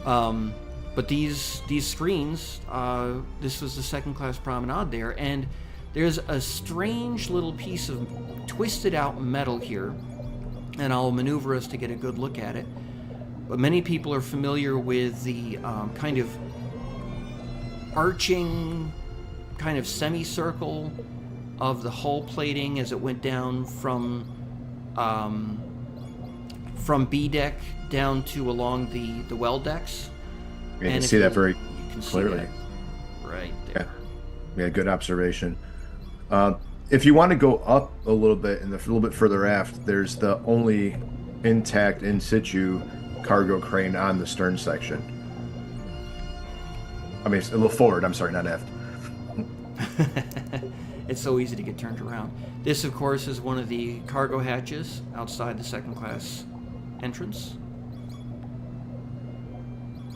But these screens, this was the second-class promenade there, and there's a strange little piece of twisted out metal here, and I'll maneuver us to get a good look at it. But many people are familiar with the kind of arching, kind of semicircle of the hull plating as it went down from B deck down to along the well decks. You can see that very clearly. Right there. Yeah, good observation. If you want to go up a little bit and a little bit further aft, there's the only intact in situ cargo crane on the stern section. I mean, a little forward. I'm sorry, not aft. It's so easy to get turned around. This, of course, is one of the cargo hatches outside the second class entrance.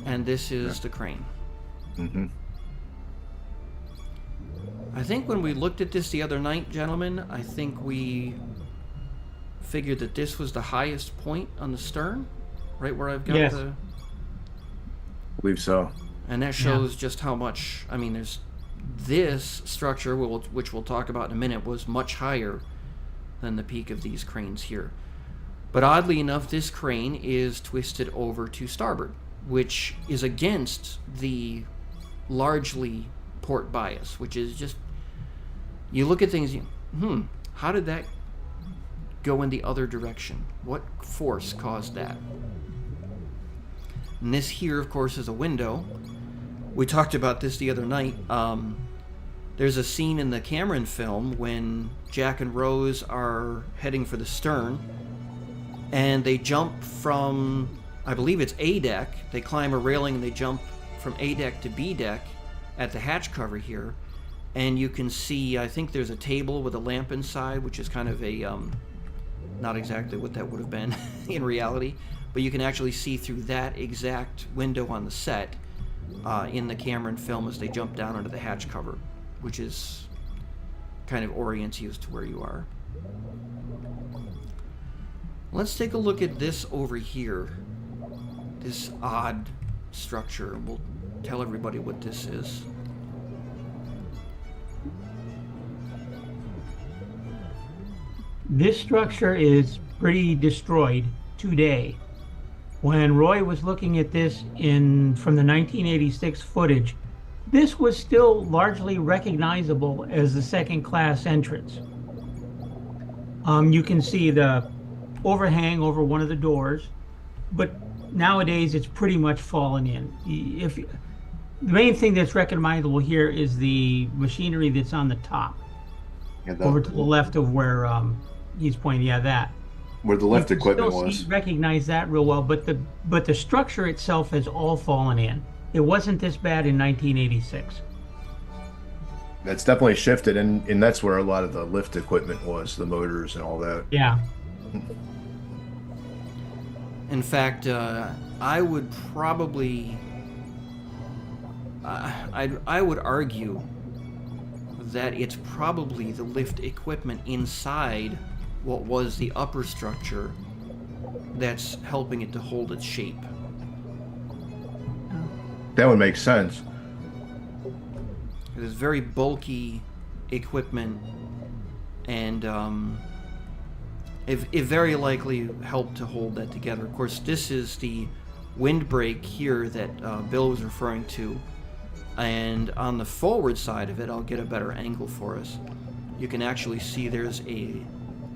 And this is the crane. Mm-hmm. I think when we looked at this the other night, gentlemen, I think we figured that this was the highest point on the stern, right where I've got Yes. the... I believe so. And that shows just how much, I mean, there's this structure, which we'll talk about in a minute, was much higher than the peak of these cranes here. But oddly enough, this crane is twisted over to starboard, which is against the largely port bias, which is just, you look at things, how did that go in the other direction? What force caused that? And this here, of course, is a window. We talked about this the other night. There's a scene in the Cameron film when Jack and Rose are heading for the stern, and they jump from, I believe it's A deck. They climb a railing and they jump from A deck to B deck at the hatch cover here. And you can see, I think there's a table with a lamp inside, which is kind of a, not exactly what that would have been in reality, but you can actually see through that exact window on the set in the Cameron film as they jump down under the hatch cover, which is kind of orients you as to where you are. Let's take a look at this over here, this odd structure. We'll tell everybody what this is. This structure is pretty destroyed today. When Roy was looking at this from the 1986 footage, this was still largely recognizable as the second class entrance. You can see the overhang over one of the doors, but nowadays it's pretty much fallen in. The main thing that's recognizable here is the machinery that's on the top, over to the left of where he's pointing. Yeah, that. Where the lift equipment was. Recognize that real well, but the structure itself has all fallen in. It wasn't this bad in 1986. That's definitely shifted, and that's where a lot of the lift equipment was, the motors and all that. Yeah. In fact, I would probably, I would argue that it's probably the lift equipment inside what was the upper structure that's helping it to hold its shape. That would make sense. It is very bulky equipment, and it very likely helped to hold that together. Of course, this is the windbreak here that Bill was referring to, and on the forward side of it, I'll get a better angle for us. You can actually see there's a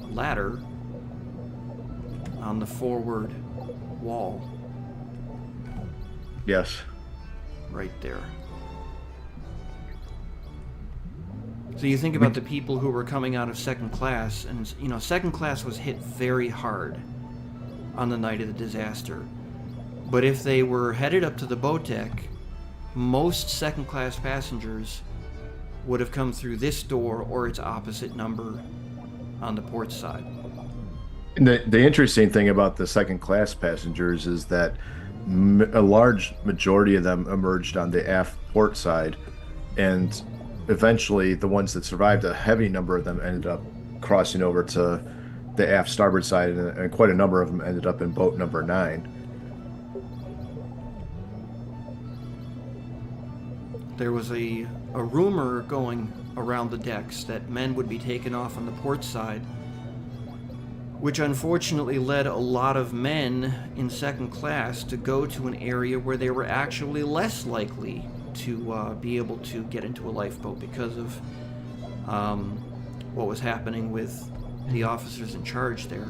ladder on the forward wall. Yes. Right there. So you think about the people who were coming out of second class, and you know, second class was hit very hard on the night of the disaster. But if they were headed up to the boat deck, most second class passengers would have come through this door or its opposite number on the port side. And the interesting thing about the second class passengers is that a large majority of them emerged on the aft port side, and eventually the ones that survived, a heavy number of them ended up crossing over to the aft starboard side, and quite a number of them ended up in boat number 9. There was a rumor going around the decks that men would be taken off on the port side, which unfortunately led a lot of men in second class to go to an area where they were actually less likely to be able to get into a lifeboat because of what was happening with the officers in charge there.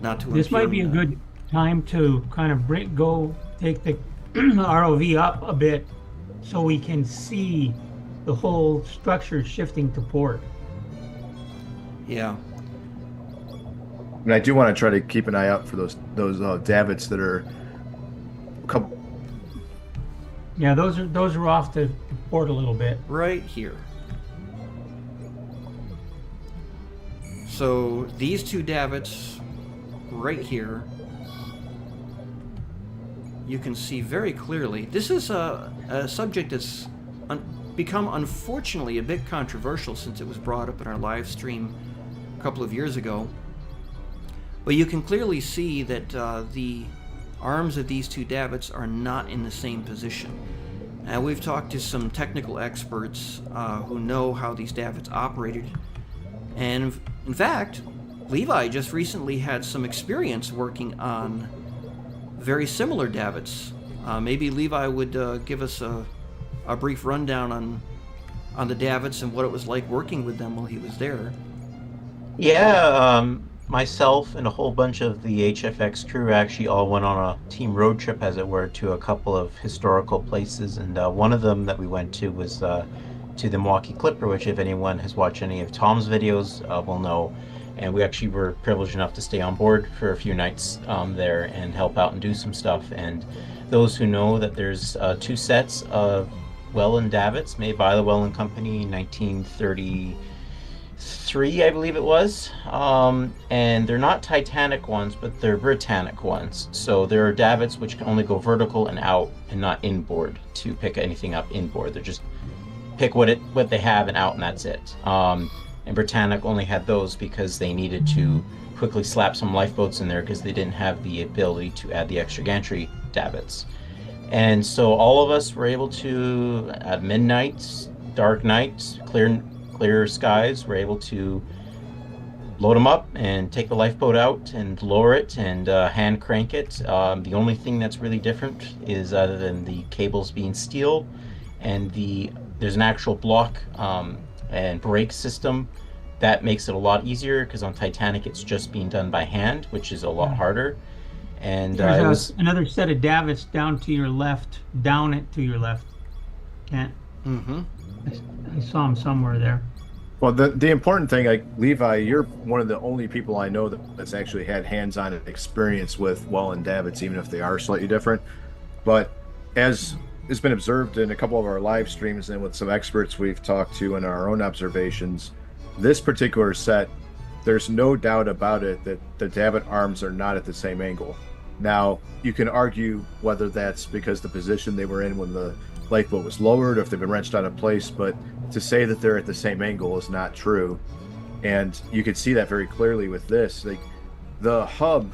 Not to This might be a good time to kind of take the ROV up a bit so we can see the whole structure shifting to port. Yeah. And I do want to try to keep an eye out for those Davits that are Yeah, those are off to port a little bit. Right here. So these two davits right here, you can see very clearly. This is a subject that's become, unfortunately, a bit controversial since it was brought up in our live stream a couple of years ago. But you can clearly see that the arms of these two davits are not in the same position. And we've talked to some technical experts who know how these davits operated. And in fact, Levi just recently had some experience working on very similar davits. Maybe Levi would give us a brief rundown on the davits and what it was like working with them while he was there. Yeah, myself and a whole bunch of the HFX crew actually all went on a team road trip, as it were, to a couple of historical places, and one of them that we went to was to the Milwaukee Clipper, which, if anyone has watched any of Tom's videos, will know. And we actually were privileged enough to stay on board for a few nights there and help out and do some stuff. And those who know that there's two sets of Welland davits made by the Welland Company in 1933, I believe it was. And they're not Titanic ones, but they're Britannic ones. So there are davits which can only go vertical and out and not inboard to pick anything up inboard. They're just pick what they have and out, and that's it. And Britannic only had those because they needed to quickly slap some lifeboats in there because they didn't have the ability to add the extra gantry davits. And so all of us were able to, at midnight, dark nights, clear skies, were able to load them up and take the lifeboat out and lower it and hand crank it. The only thing that's really different is, other than the cables being steel, and there's an actual block and brake system that makes it a lot easier, because on Titanic it's just being done by hand, which is a lot harder. And there's another set of davits down to your left, down it to your left. Kent. Mm-hmm. I saw them somewhere there. Well, the important thing, like, Levi, you're one of the only people I know that's actually had hands-on experience with Welland davits, even if they are slightly different. But as has been observed in a couple of our live streams and with some experts we've talked to in our own observations, this particular set, there's no doubt about it that the davit arms are not at the same angle. Now, you can argue whether that's because the position they were in when the lifeboat was lowered, or if they've been wrenched out of place, but to say that they're at the same angle is not true. And you can see that very clearly with this. Like, the hub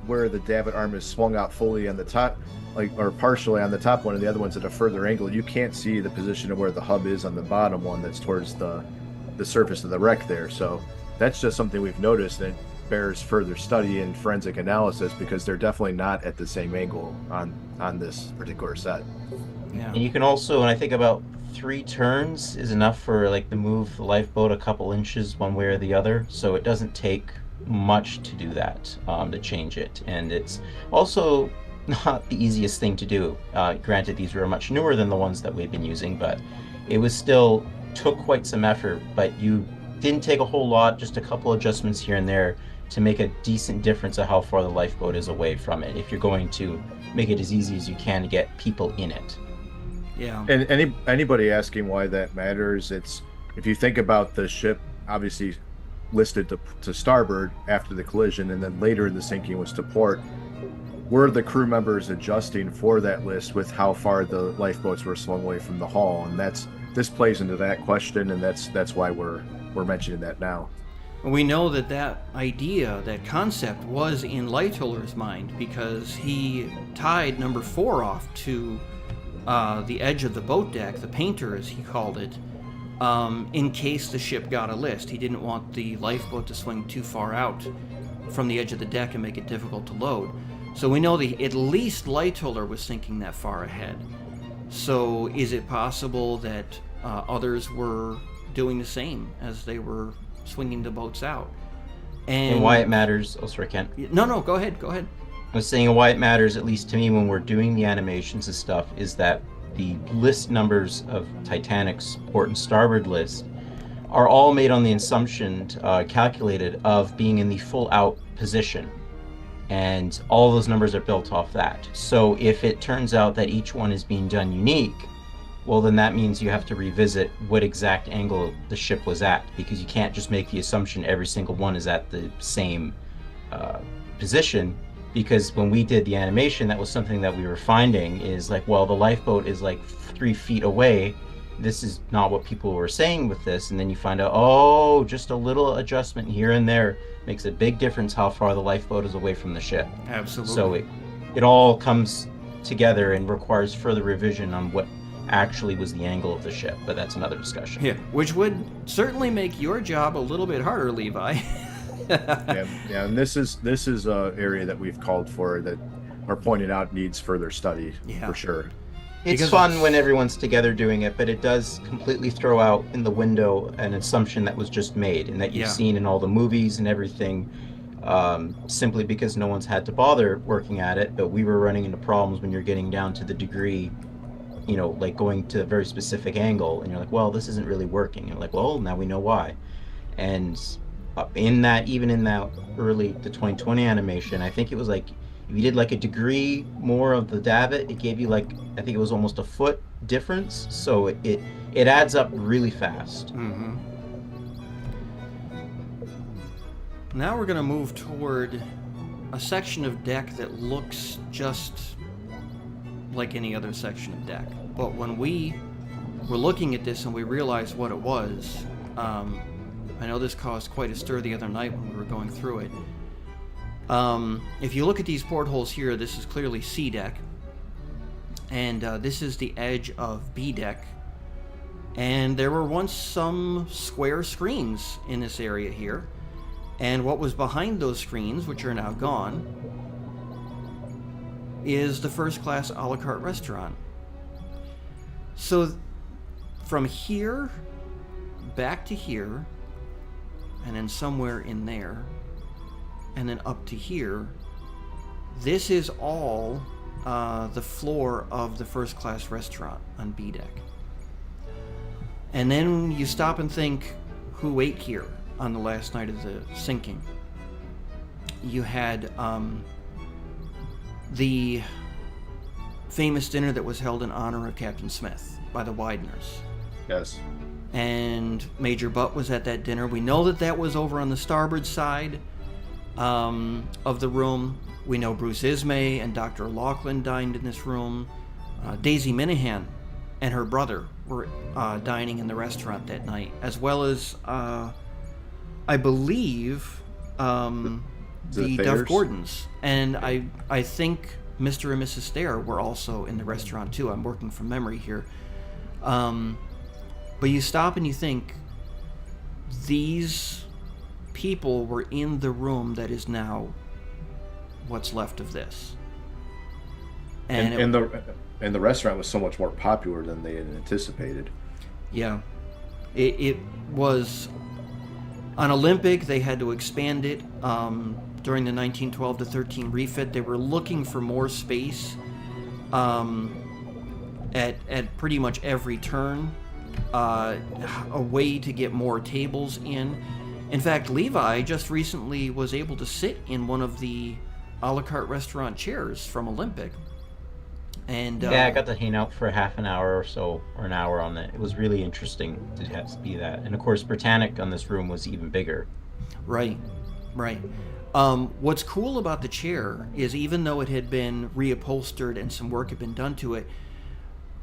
where the davit arm is swung out fully on the top, or partially on the top one, and the other one's at a further angle, you can't see the position of where the hub is on the bottom one that's towards the surface of the wreck there. So that's just something we've noticed that bears further study and forensic analysis, because they're definitely not at the same angle on this particular set. Yeah. And you can also, and I think about 3 turns is enough for, like, to move the lifeboat a couple inches one way or the other. So it doesn't take much to do that, to change it. And it's also not the easiest thing to do. Granted, these were much newer than the ones that we've been using, but it was still took quite some effort. But you didn't take a whole lot, just a couple adjustments here and there to make a decent difference of how far the lifeboat is away from it, if you're going to make it as easy as you can to get people in it. Yeah. And anybody asking why that matters, it's, if you think about the ship obviously listed to starboard after the collision, and then later in the sinking was to port, were the crew members adjusting for that list with how far the lifeboats were swung away from the hull? And this plays into that question, and that's why we're mentioning that now. We know that idea, that concept, was in Lightoll's mind, because he tied number 4 off to the edge of the boat deck, the painter as he called it, in case the ship got a list. He didn't want the lifeboat to swing too far out from the edge of the deck and make it difficult to load. So we know at least Lightoller was thinking that far ahead. So is it possible that others were doing the same as they were swinging the boats out? And why it matters... Oh, sorry, Kent. No, go ahead. I was saying why it matters, at least to me, when we're doing the animations and stuff, is that the list numbers of Titanic's port and starboard list are all made on the assumption, calculated, of being in the full out position. and all those numbers are built off that. So if it turns out that each one is being done unique, well, then that means you have to revisit what exact angle the ship was at, because you can't just make the assumption every single one is at the same position. Because when we did the animation, that was something that we were finding is like, well, the lifeboat is like 3 feet away. This is not what people were saying with this. And then you find out, oh, just a little adjustment here and there makes a big difference how far the lifeboat is away from the ship. Absolutely. So it all comes together and requires further revision on what actually was the angle of the ship, but that's another discussion. Yeah, which would certainly make your job a little bit harder, Levi. Yeah, and this is a area that we've called for that are pointed out needs further study for sure. It's Because fun when everyone's together doing it, but it does completely throw out in the window an assumption that was just made and that you've seen in all the movies and everything, simply because no one's had to bother working at it. But we were running into problems when you're getting down to the degree, like going to a very specific angle, and you're like, well, this isn't really working. And you're like, well, now we know why. And even in that early, the 2020 animation, I think it was like, if you did like a degree more of the davit, it gave you like, I think it was almost a foot difference. So it adds up really fast. Mm-hmm. Now we're going to move toward a section of deck that looks just like any other section of deck. But when we were looking at this and we realized what it was, I know this caused quite a stir the other night when we were going through it. If you look at these portholes here, this is clearly C deck, and this is the edge of B deck. And there were once some square screens in this area here, and what was behind those screens, which are now gone, is the first class a la carte restaurant. So from here back to here, and then somewhere in there, and then up to here, this is all the floor of the first class restaurant on B deck. And then you stop and think, who ate here on the last night of the sinking? You had the famous dinner that was held in honor of Captain Smith by the Wideners. Yes. And Major Butt was at that dinner. We know that was over on the starboard side of the room. We know Bruce Ismay and Dr. Laughlin dined in this room. Daisy Minahan and her brother were dining in the restaurant that night, as well as, I believe, the Duff Gordons. And I think Mr. and Mrs. Stair were also in the restaurant too. I'm working from memory here. But you stop and you think, these people were in the room that is now what's left of this. And the restaurant was so much more popular than they had anticipated. Yeah. It was on Olympic. They had to expand it during the 1912 to 13 refit. They were looking for more space at pretty much every turn, a way to get more tables in. In fact, Levi just recently was able to sit in one of the a la carte restaurant chairs from Olympic. And yeah, I got to hang out for half an hour or so, or an hour on it. It was really interesting to have to be that. And of course, Britannic on this room was even bigger. Right. What's cool about the chair is, even though it had been reupholstered and some work had been done to it,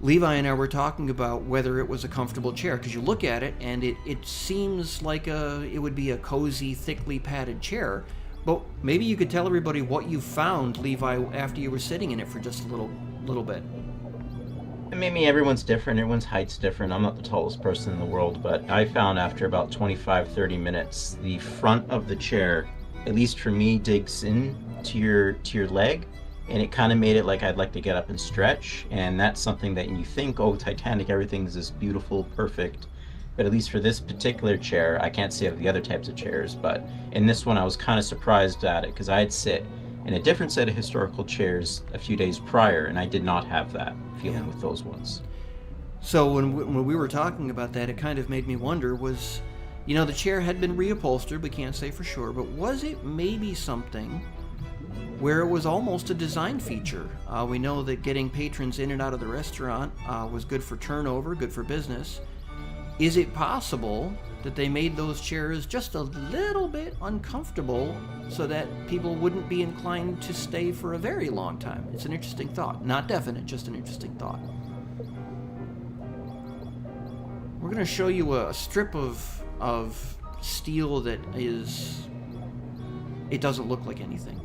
Levi and I were talking about whether it was a comfortable chair, because you look at it and it seems like it would be a cozy, thickly padded chair. But maybe you could tell everybody what you found, Levi, after you were sitting in it for just a little bit. And maybe everyone's different, everyone's height's different. I'm not the tallest person in the world, but I found after about 25-30 minutes, the front of the chair, at least for me, digs in to your leg, and it kind of made it like I'd like to get up and stretch. And that's something that you think, oh, Titanic, everything's this beautiful, perfect. But at least for this particular chair, I can't say of the other types of chairs, but in this one I was kind of surprised at it, because I'd sit in a different set of historical chairs a few days prior, and I did not have that feeling with those ones. So when we were talking about that, it kind of made me wonder, was, the chair had been reupholstered, we can't say for sure, but was it maybe something where it was almost a design feature. We know that getting patrons in and out of the restaurant was good for turnover, good for business. Is it possible that they made those chairs just a little bit uncomfortable so that people wouldn't be inclined to stay for a very long time? It's an interesting thought. Not definite, just an interesting thought. We're going to show you a strip of steel that is... it doesn't look like anything.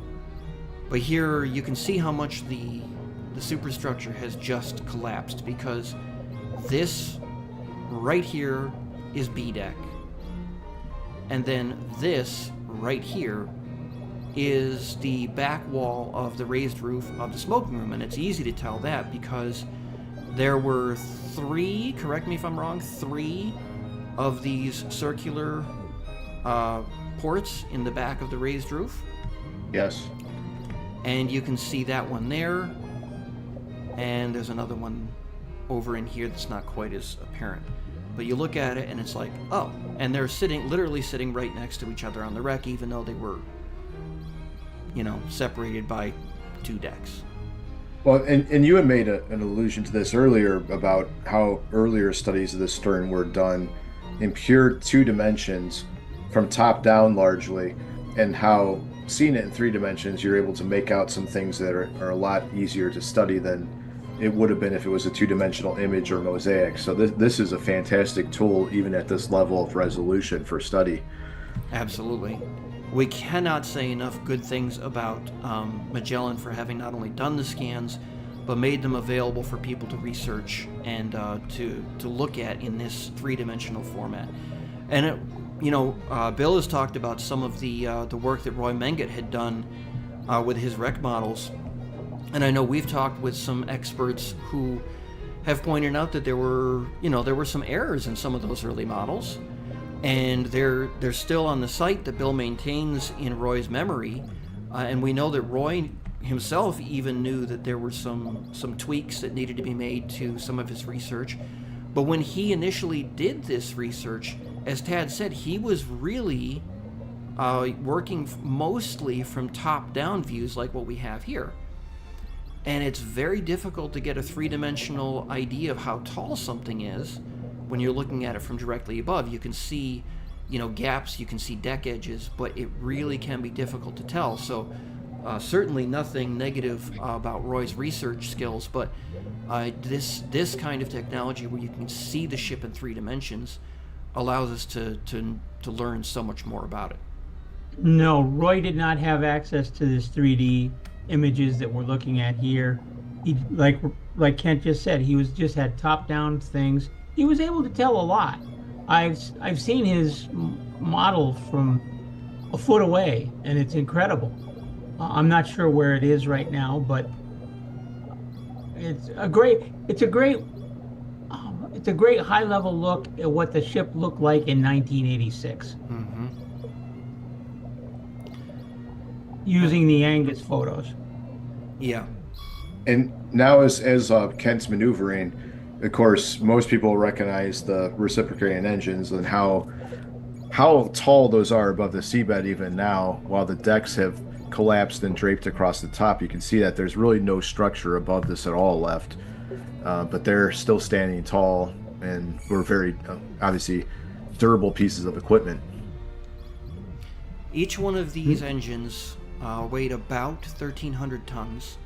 But here you can see how much the superstructure has just collapsed, because this right here is B deck. And then this right here is the back wall of the raised roof of the smoking room. And it's easy to tell that because there were three, correct me if I'm wrong, three of these circular ports in the back of the raised roof. Yes. And you can see that one there. And there's another one over in here that's not quite as apparent. But you look at it and it's like, oh, and they're literally sitting right next to each other on the wreck, even though they were, separated by two decks. Well, and you had made an allusion to this earlier about how earlier studies of the stern were done in pure 2 dimensions from top down largely, and how seeing it in 3 dimensions, you're able to make out some things that are a lot easier to study than it would have been if it was a 2-dimensional image or mosaic. So this is a fantastic tool, even at this level of resolution, for study. Absolutely. We cannot say enough good things about Magellan for having not only done the scans, but made them available for people to research and to look at in this 3-dimensional format. And Bill has talked about some of the work that Roy Mengett had done with his wreck models. And I know we've talked with some experts who have pointed out that there were some errors in some of those early models, and they're still on the site that Bill maintains in Roy's memory. And we know that Roy himself even knew that there were some tweaks that needed to be made to some of his research. But when he initially did this research, as Tad said, he was really working mostly from top-down views like what we have here. And it's very difficult to get a 3-dimensional idea of how tall something is when you're looking at it from directly above. You can see, gaps, you can see deck edges, but it really can be difficult to tell. So certainly nothing negative about Roy's research skills, but this kind of technology where you can see the ship in 3 dimensions allows us to learn so much more about it. No, Roy did not have access to this 3D images that we're looking at here. He, like Kent just said, he had top-down things. He was able to tell a lot. I've seen his model from a foot away, and it's incredible. I'm not sure where it is right now, but it's a great high-level look at what the ship looked like in 1986. Mm-hmm. Using the Angus photos. Yeah. And now as Kent's maneuvering, of course, most people recognize the reciprocating engines and how tall those are above the seabed even now, while the decks have collapsed and draped across the top. You can see that there's really no structure above this at all left, but they're still standing tall and were very, obviously, durable pieces of equipment. Each one of these engines weighed about 1,300 tons.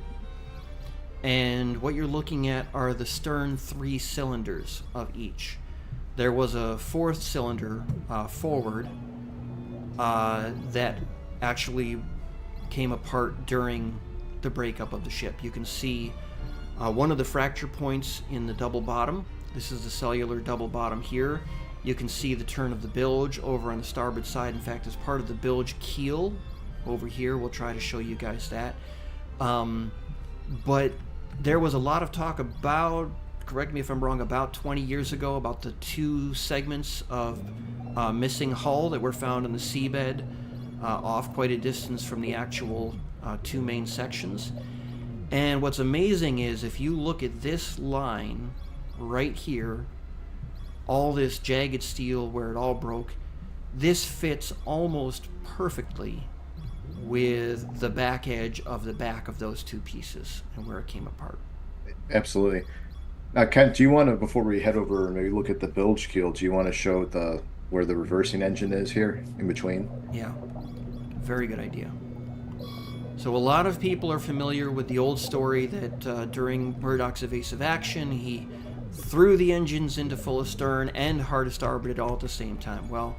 And what you're looking at are the stern 3 cylinders of each. There was a 4th cylinder forward that actually came apart during the breakup of the ship. You can see one of the fracture points in the double bottom. This is the cellular double bottom here. You can see the turn of the bilge over on the starboard side. In fact, as part of the bilge keel over here, we'll try to show you guys that. But there was a lot of talk about, correct me if I'm wrong, about 20 years ago about the 2 segments of missing hull that were found in the seabed off quite a distance from the actual 2 main sections. And what's amazing is if you look at this line right here, all this jagged steel where it all broke, this fits almost perfectly with the back edge of the back of those two pieces and where it came apart. Absolutely. Now, Kent, do you want to, before we head over and maybe look at the bilge keel, do you want to show where the reversing engine is here in between? Yeah, very good idea. So a lot of people are familiar with the old story that during Murdoch's evasive action, he threw the engines into full astern and hard starboard all at the same time. Well,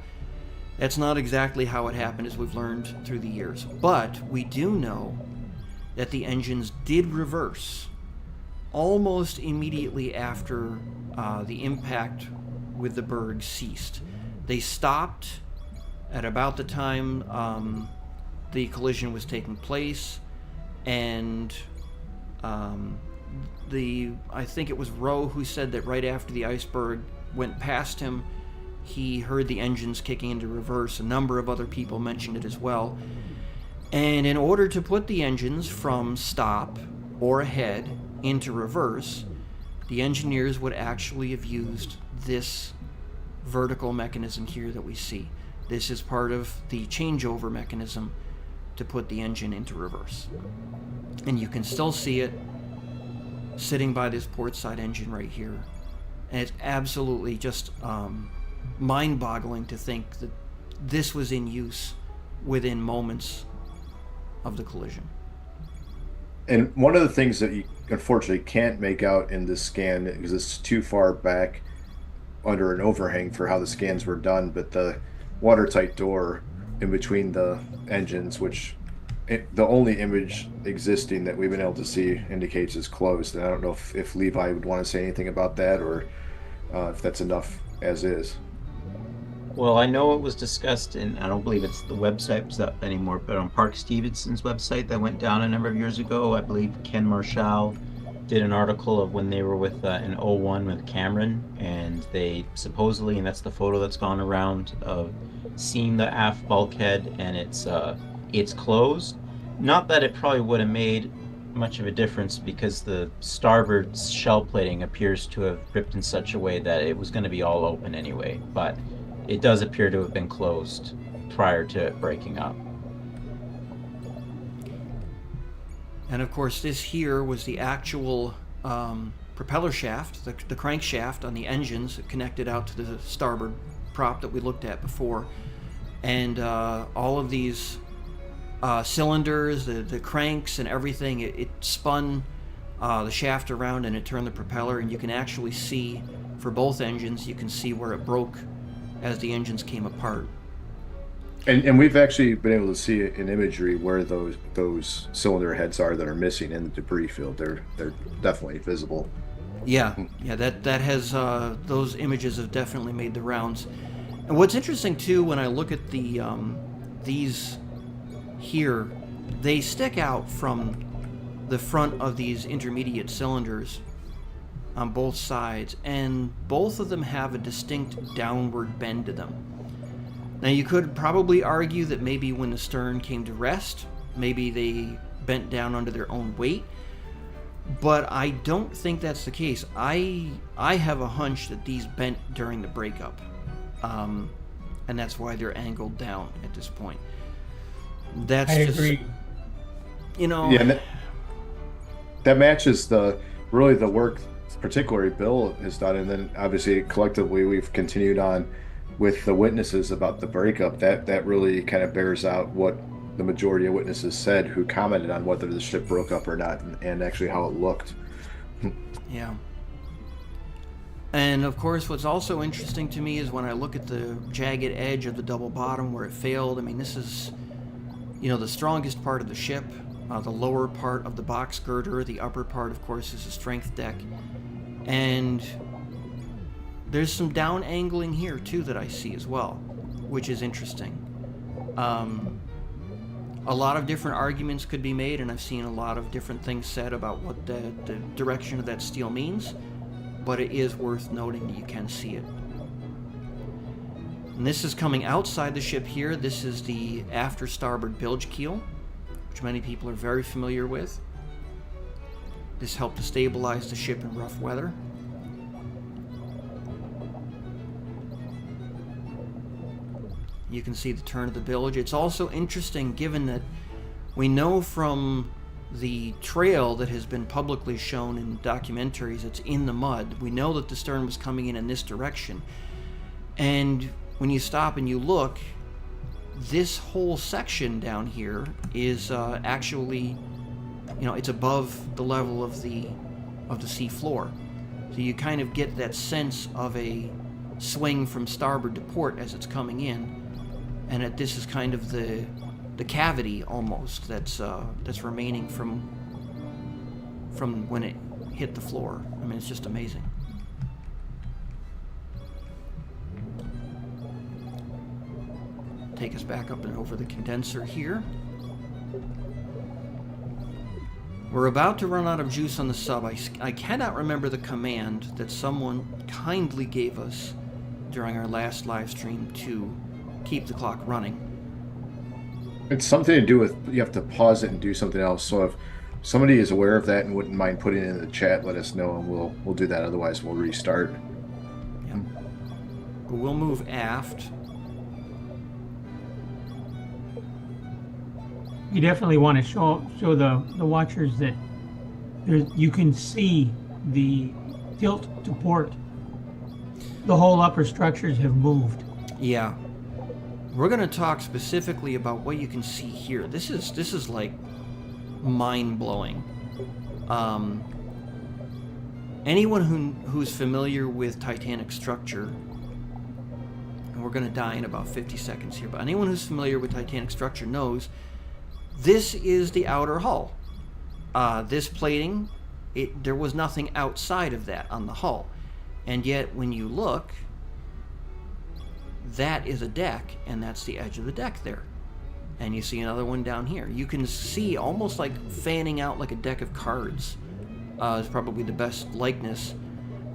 that's not exactly how it happened, as we've learned through the years. But we do know that the engines did reverse almost immediately after the impact with the berg ceased. They stopped at about the time the collision was taking place, and I think it was Rowe who said that right after the iceberg went past him, he heard the engines kicking into reverse. A number of other people mentioned it as well. And in order to put the engines from stop or ahead into reverse, the engineers would actually have used this vertical mechanism here that we see. This is part of the changeover mechanism to put the engine into reverse. And you can still see it sitting by this port side engine right here. And it's absolutely just mind-boggling to think that this was in use within moments of the collision. And one of the things that you unfortunately can't make out in this scan because it's too far back under an overhang for how the scans were done, but the watertight door in between the engines, which the only image existing that we've been able to see indicates is closed. And I don't know if Levi would want to say anything about that, or if that's enough as is. Well, I know it was discussed, and I don't believe it's the website up anymore, but on Park Stevenson's website that went down a number of years ago, I believe Ken Marshall did an article of when they were with an 01 with Cameron, and they supposedly, and that's the photo that's gone around, of seeing the aft bulkhead, and it's closed. Not that it probably would have made much of a difference, because the starboard shell plating appears to have ripped in such a way that it was going to be all open anyway, but it does appear to have been closed prior to it breaking up. And of course, this here was the actual propeller shaft, the crankshaft on the engines that connected out to the starboard prop that we looked at before. And all of these cylinders, the cranks and everything, it spun the shaft around and it turned the propeller, and you can actually see, for both engines, you can see where it broke as the engines came apart. And we've actually been able to see it in imagery where those cylinder heads are that are missing in the debris field. They're definitely visible. Yeah, that has those images have definitely made the rounds. And what's interesting too, when I look at the these here, they stick out from the front of these intermediate cylinders on both sides, and both of them have a distinct downward bend to them. Now, you could probably argue that maybe when the stern came to rest, maybe they bent down under their own weight, but I don't think that's the case. I have a hunch that these bent during the breakup, and that's why they're angled down at this point. That's I just, agree. you know. Yeah, that matches the work, particularly Bill has done, and then obviously collectively we've continued on with the witnesses about the breakup. That really kind of bears out what the majority of witnesses said who commented on whether the ship broke up or not, and actually how it looked. Yeah. And of course, what's also interesting to me is when I look at the jagged edge of the double bottom where it failed. I mean, this is, the strongest part of the ship. The lower part of the box girder, the upper part, of course, is the strength deck. And there's some down angling here too that I see as well, which is interesting. A lot of different arguments could be made, and I've seen a lot of different things said about what the direction of that steel means, but it is worth noting that you can see it. And this is coming outside the ship here. This is the after starboard bilge keel, which many people are very familiar with. This helped to stabilize the ship in rough weather. You can see the turn of the bilge. It's also interesting, given that We know from the trail that has been publicly shown in documentaries that's in the mud, we know that the stern was coming in this direction. And when you stop and you look, this whole section down here is actually, it's above the level of the sea floor. So you kind of get that sense of a swing from starboard to port as it's coming in, and this is kind of the cavity almost that's remaining from when it hit the floor. I mean, it's just amazing. Take us back up and over the condenser here. We're about to run out of juice on the sub. I cannot remember the command that someone kindly gave us during our last live stream to keep the clock running. It's something to do with you have to pause it and do something else. So if somebody is aware of that and wouldn't mind putting it in the chat, let us know and we'll do that. Otherwise, we'll restart. Yeah. We'll move aft. You definitely want to show the watchers that you can see the tilt to port. The whole upper structures have moved. Yeah. We're going to talk specifically about what you can see here. This is like mind-blowing. Anyone who's familiar with Titanic structure, and we're going to die in about 50 seconds here, but anyone who's familiar with Titanic structure knows this is the outer hull. This plating, there was nothing outside of that on the hull. And yet, when you look, that is a deck, and that's the edge of the deck there. And you see another one down here. You can see almost like fanning out like a deck of cards. Is probably the best likeness.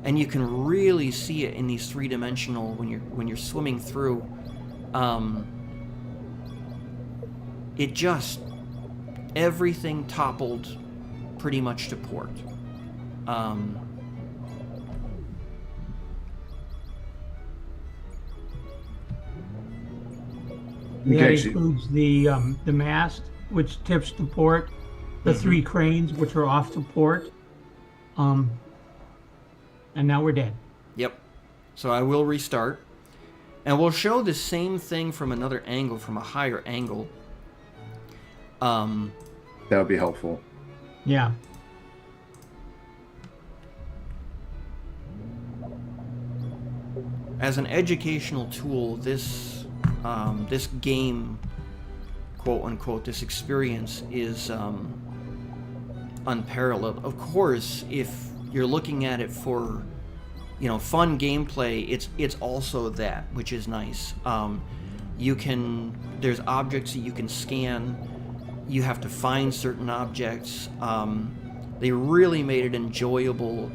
And you can really see it in these three-dimensional when you're swimming through. It just everything toppled pretty much to port. That includes the mast, which tips to port, the three cranes, which are off to port, and now we're dead. Yep. So I will restart, and we'll show the same thing from another angle, from a higher angle. That would be helpful. Yeah. As an educational tool, this game, quote unquote, this experience is unparalleled. Of course, if you're looking at it for, fun gameplay, it's also that, which is nice. There's objects that you can scan. You have to find certain objects. They really made it enjoyable,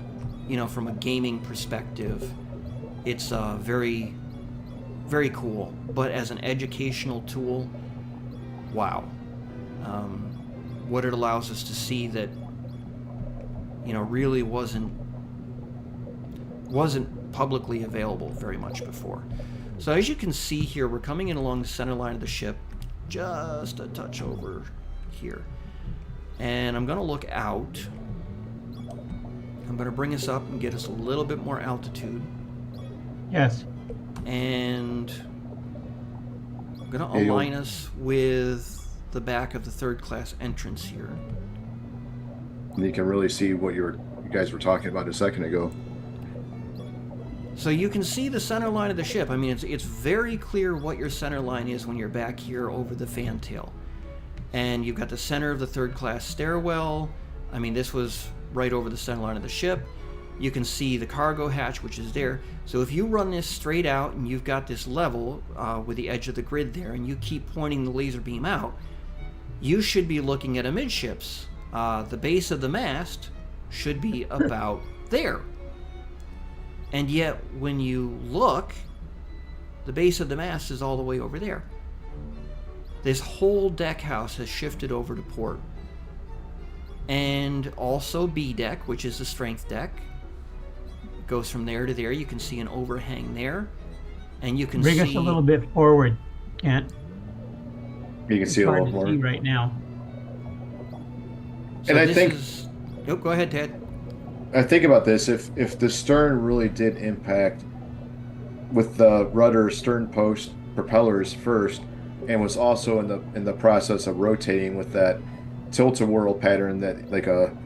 from a gaming perspective. It's very, very cool. But as an educational tool, wow. What it allows us to see that, really wasn't publicly available very much before. So as you can see here, we're coming in along the center line of the ship, just a touch over here. And I'm going to look out. I'm going to bring us up and get us a little bit more altitude. Yes. And I'm going to align us with the back of the third class entrance here. And you can really see what you guys were talking about a second ago. So you can see the center line of the ship. I mean, it's very clear what your center line is when you're back here over the fantail. And you've got the center of the third class stairwell. I mean, this was right over the center line of the ship. You can see the cargo hatch, which is there. So if you run this straight out and you've got this level with the edge of the grid there, and you keep pointing the laser beam out, you should be looking at amidships. The base of the mast should be about there. And yet, when you look, the base of the mast is all the way over there. This whole deck house has shifted over to port. And also B deck, which is the strength deck. It goes from there to there. You can see an overhang there. And you can Bring us a little bit forward, Kent. You can see a little more right now. So And I this think is. Oh, go ahead, Ted. I think about this. If the stern really did impact with the rudder stern post propellers first, and was also in the process of rotating with that tilt-a-whirl pattern, that like a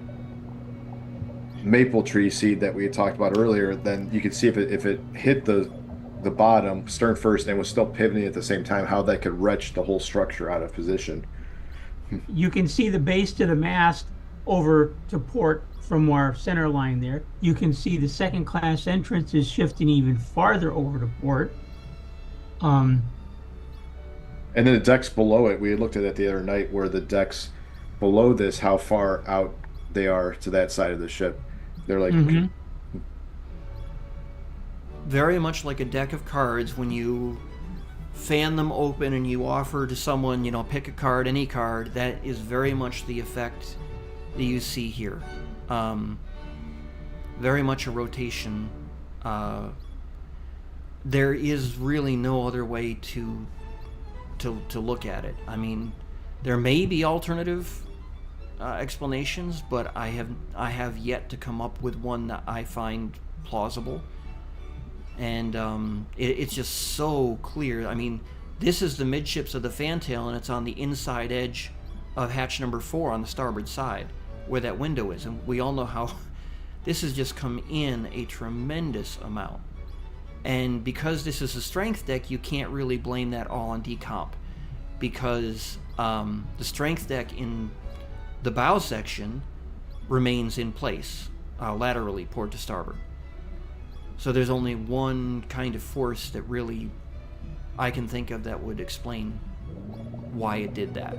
maple tree seed that we had talked about earlier, then you could see if it hit the bottom stern first and was still pivoting at the same time, how that could wrench the whole structure out of position. You can see the base to the mast over to port from our center line there. You can see the second class entrance is shifting even farther over to port. And then the decks below it, we had looked at it the other night, where the decks below this, how far out they are to that side of the ship. They're like, Very much like a deck of cards when you fan them open and you offer to someone, pick a card, any card. That is very much the effect that you see here. Very much a rotation. There is really no other way to look at it. I mean, there may be alternative explanations, but I have yet to come up with one that I find plausible. And it's just so clear. I mean, this is the midships of the fantail, and it's on the inside edge of hatch number 4 on the starboard side, where that window is. And we all know how this has just come in a tremendous amount. And because this is a strength deck, you can't really blame that all on decomp, because the strength deck in the bow section remains in place laterally, port to starboard. So there's only one kind of force that really I can think of that would explain why it did that.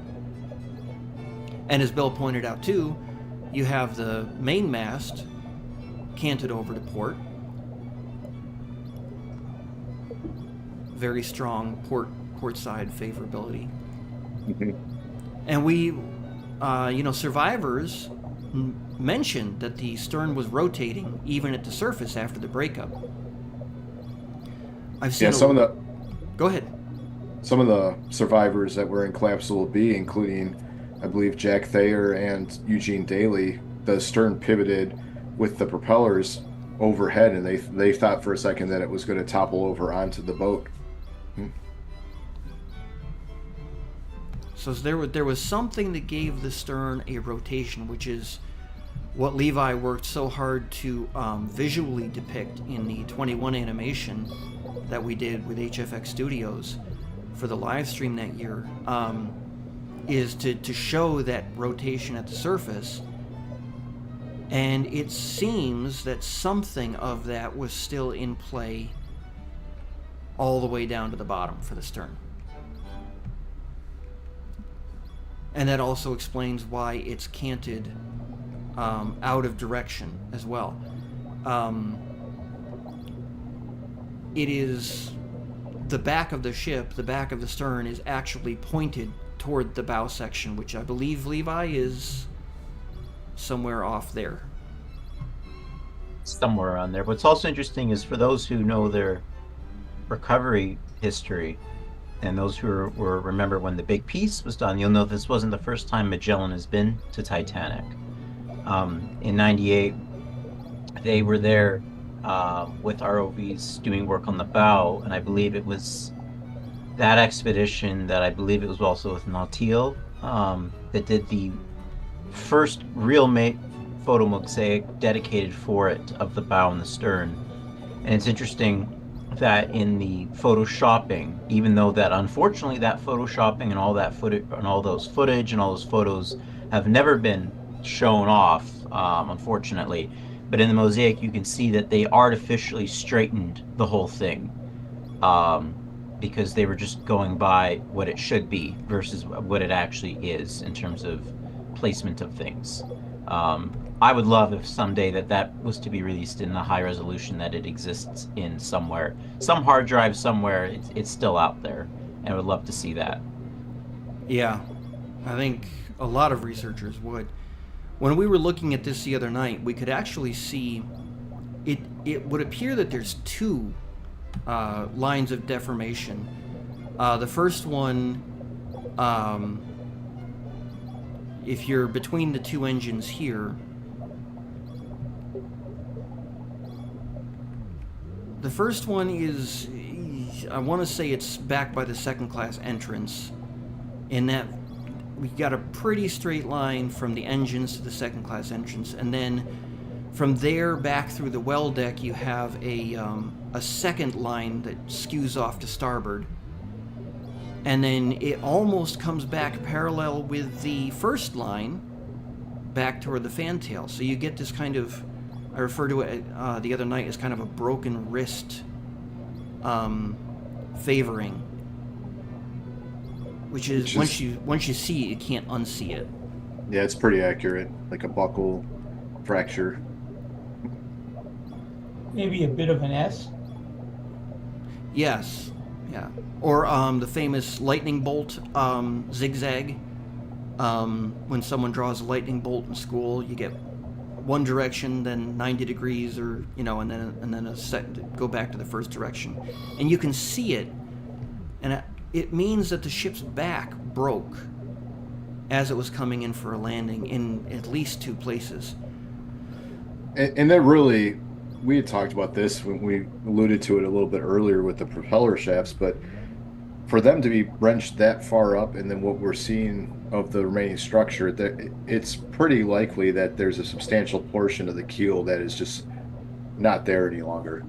And as Bill pointed out too, you have the main mast canted over to port. Very strong port side favorability. And we, survivors mentioned that the stern was rotating even at the surface after the breakup. I've seen Go ahead. Some of the survivors that were in Collapsible B, including, I believe, Jack Thayer and Eugene Daly, the stern pivoted with the propellers overhead, and they thought for a second that it was going to topple over onto the boat. So there was something that gave the stern a rotation, which is what Levi worked so hard to visually depict in the 21 animation that we did with HFX Studios for the live stream that year, is to show that rotation at the surface. And it seems that something of that was still in play all the way down to the bottom for the stern. And that also explains why it's canted out of direction as well. It is the back of the ship, the back of the stern is actually pointed toward the bow section, which I believe, Levi, is somewhere off there. Somewhere around there. What's also interesting is, for those who know their recovery history, and those who remember when the big piece was done, you'll know this wasn't the first time Magellan has been to Titanic. In '98, they were there with ROVs doing work on the bow, and I believe it was that expedition that I believe it was also with Nautil that did the first real photo mosaic dedicated for it of the bow and the stern. And it's interesting that in the photoshopping, even though that unfortunately that photoshopping and all that footage and all those photos have never been shown off, unfortunately, but in the mosaic you can see that they artificially straightened the whole thing, because they were just going by what it should be versus what it actually is in terms of placement of things. I would love if someday that was to be released in the high resolution that it exists in somewhere. Some hard drive somewhere, it's still out there. And I would love to see that. Yeah, I think a lot of researchers would. When we were looking at this the other night, we could actually see it would appear that there's two lines of deformation. The first one if you're between the two engines here, the first one is, I want to say it's back by the second class entrance, in that we got a pretty straight line from the engines to the second class entrance, and then from there back through the well deck you have a second line that skews off to starboard, and then it almost comes back parallel with the first line back toward the fantail. So you get this kind of, I refer to it the other night as kind of a broken wrist favoring, which is once you see it, you can't unsee it. Yeah, it's pretty accurate, like a buckle fracture. Maybe a bit of an S. Yes, yeah. Or the famous lightning bolt zigzag. When someone draws a lightning bolt in school, you get one direction, then 90 degrees, or and then a set go back to the first direction, and you can see it, and it means that the ship's back broke as it was coming in for a landing in at least two places. And that really, we had talked about this when we alluded to it a little bit earlier with the propeller shafts, but for them to be wrenched that far up, and then what we're seeing of the remaining structure, that it's pretty likely that there's a substantial portion of the keel that is just not there any longer.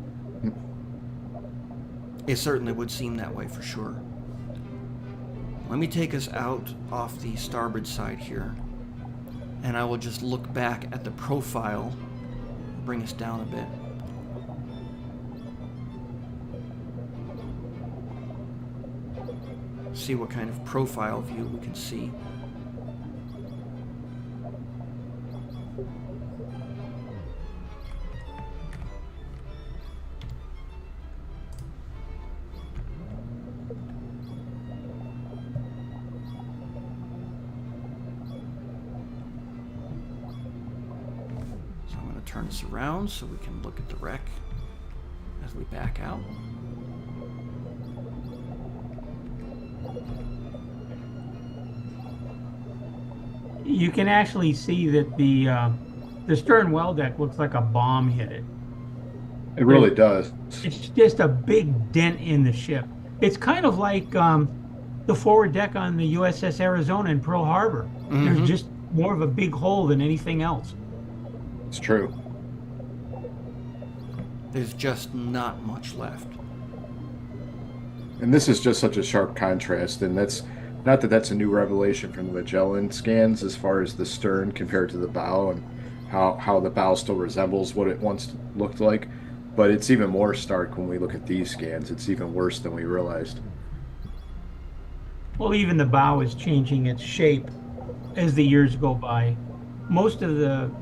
It certainly would seem that way for sure. Let me take us out off the starboard side here, and I will just look back at the profile, bring us down a bit. See what kind of profile view we can see. So I'm going to turn this around so we can look at the wreck as we back out. You can actually see that the stern well deck looks like a bomb hit it. It really does. It's just a big dent in the ship. It's kind of like the forward deck on the USS Arizona in Pearl Harbor. Mm-hmm. There's just more of a big hole than anything else. It's true. There's just not much left. And this is just such a sharp contrast, and that's not that that's a new revelation from the Magellan scans as far as the stern compared to the bow, and how the bow still resembles what it once looked like, but it's even more stark when we look at these scans. It's even worse than we realized. Well, even the bow is changing its shape as the years go by. Most of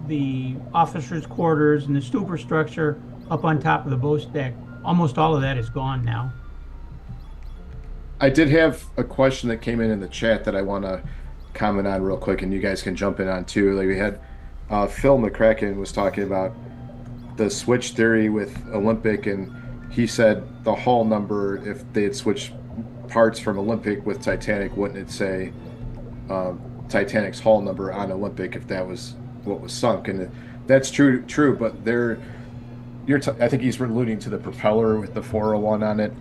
the officers' quarters and the superstructure up on top of the boat deck, almost all of that is gone now. I did have a question that came in the chat that I want to comment on real quick, and you guys can jump in on too. Like we had Phil McCracken was talking about the switch theory with Olympic, and he said the hull number, if they had switched parts from Olympic with Titanic, wouldn't it say Titanic's hull number on Olympic if that was what was sunk? And that's true, but I think he's alluding to the propeller with the 401 on it.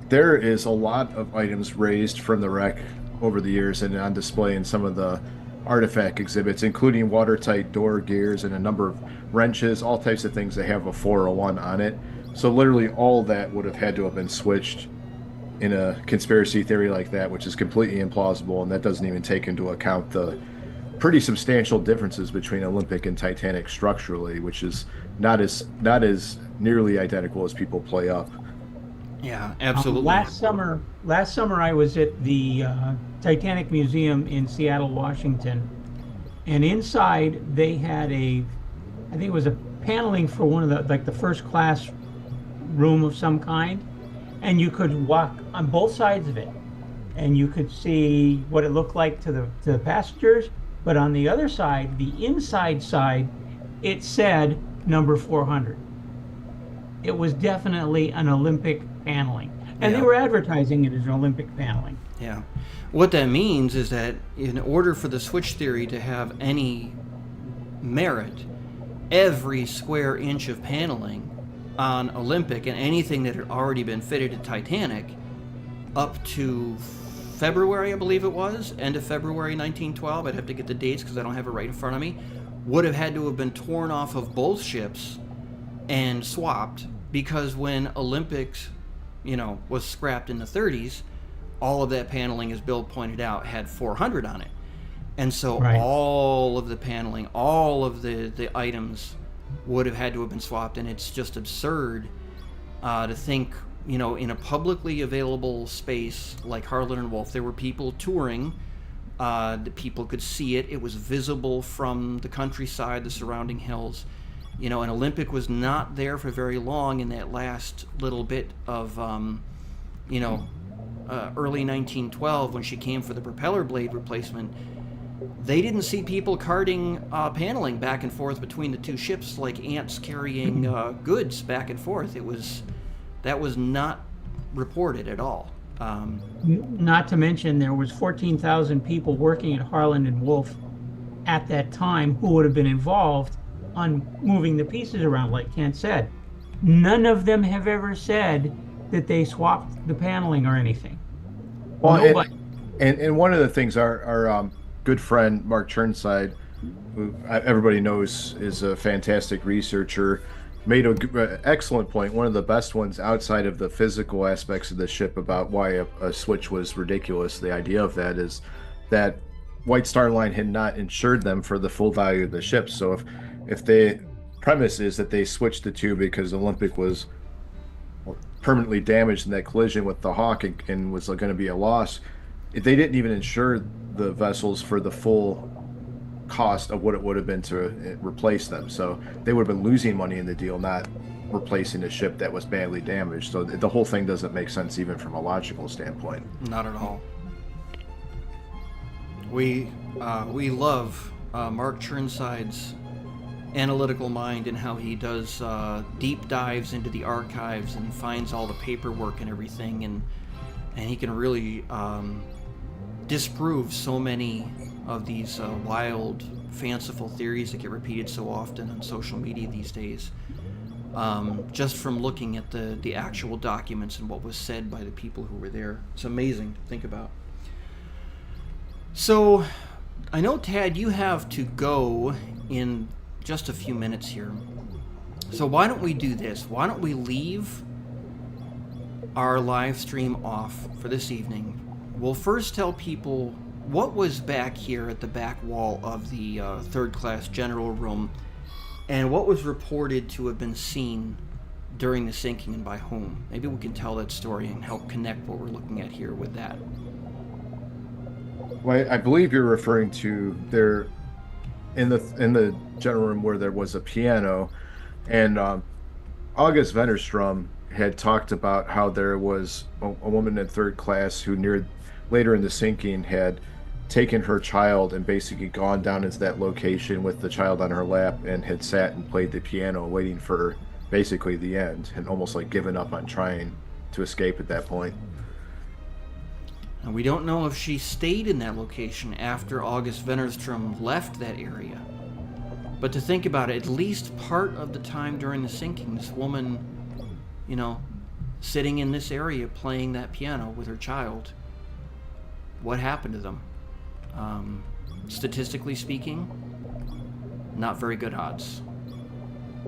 There is a lot of items raised from the wreck over the years and on display in some of the artifact exhibits, including watertight door gears and a number of wrenches, all types of things that have a 401 on it. So literally all that would have had to have been switched in a conspiracy theory like that, which is completely implausible, and that doesn't even take into account the pretty substantial differences between Olympic and Titanic structurally, which is not as nearly identical as people play up. Yeah, absolutely. Last summer I was at the Titanic Museum in Seattle, Washington, and inside they had I think it was a paneling for one of the first class room of some kind, and you could walk on both sides of it, and you could see what it looked like to the passengers. But on the other side, the inside side, it said number 400. It was definitely an Olympic paneling. And Yeah. they were advertising it as Olympic paneling. Yeah. What that means is that in order for the switch theory to have any merit, every square inch of paneling on Olympic and anything that had already been fitted to Titanic up to February, I believe it was, end of February 1912, I'd have to get the dates because I don't have it right in front of me, would have had to have been torn off of both ships and swapped, because when Olympics, was scrapped in the 30s, all of that paneling, as Bill pointed out, had 400 on it. And so Right. all of the paneling, all of the items would have had to have been swapped. And it's just absurd to think, in a publicly available space like Harlan and Wolff, there were people touring. The people could see it. It was visible from the countryside, the surrounding hills. And Olympic was not there for very long in that last little bit of, early 1912 when she came for the propeller blade replacement. They didn't see people carting paneling back and forth between the two ships like ants carrying goods back and forth. That was not reported at all. Not to mention there was 14,000 people working at Harlan and Wolff at that time who would have been involved on moving the pieces around, like Kent said. None of them have ever said that they swapped the paneling or anything. Well, Nobody. and one of the things our good friend Mark Churnside, who everybody knows is a fantastic researcher, made an excellent point, one of the best ones outside of the physical aspects of the ship, about why a switch was ridiculous. The idea of that is that White Star Line had not insured them for the full value of the ship. So if the premise is that they switched the two because Olympic was permanently damaged in that collision with the Hawk and was going to be a loss, they didn't even insure the vessels for the full cost of what it would have been to replace them. So they would have been losing money in the deal, not replacing a ship that was badly damaged. So the whole thing doesn't make sense even from a logical standpoint. Not at all. We love Mark Churnside's analytical mind and how he does deep dives into the archives and finds all the paperwork and everything, and he can really disprove so many of these wild, fanciful theories that get repeated so often on social media these days, just from looking at the actual documents and what was said by the people who were there. It's amazing to think about. So, I know, Tad, you have to go in just a few minutes here. So why don't we do this? Why don't we leave our live stream off for this evening? We'll first tell people what was back here at the back wall of the third class general room and what was reported to have been seen during the sinking and by whom. Maybe we can tell that story and help connect what we're looking at here with that. Well, I believe you're referring to there in the general room where there was a piano, and August Wennerstrom had talked about how there was a woman in third class who later in the sinking had taken her child and basically gone down into that location with the child on her lap and had sat and played the piano waiting for basically the end, and almost like given up on trying to escape at that point. And we don't know if she stayed in that location after August Wennerstrom left that area. But to think about it, at least part of the time during the sinking, this woman, sitting in this area playing that piano with her child, what happened to them? Statistically speaking, not very good odds.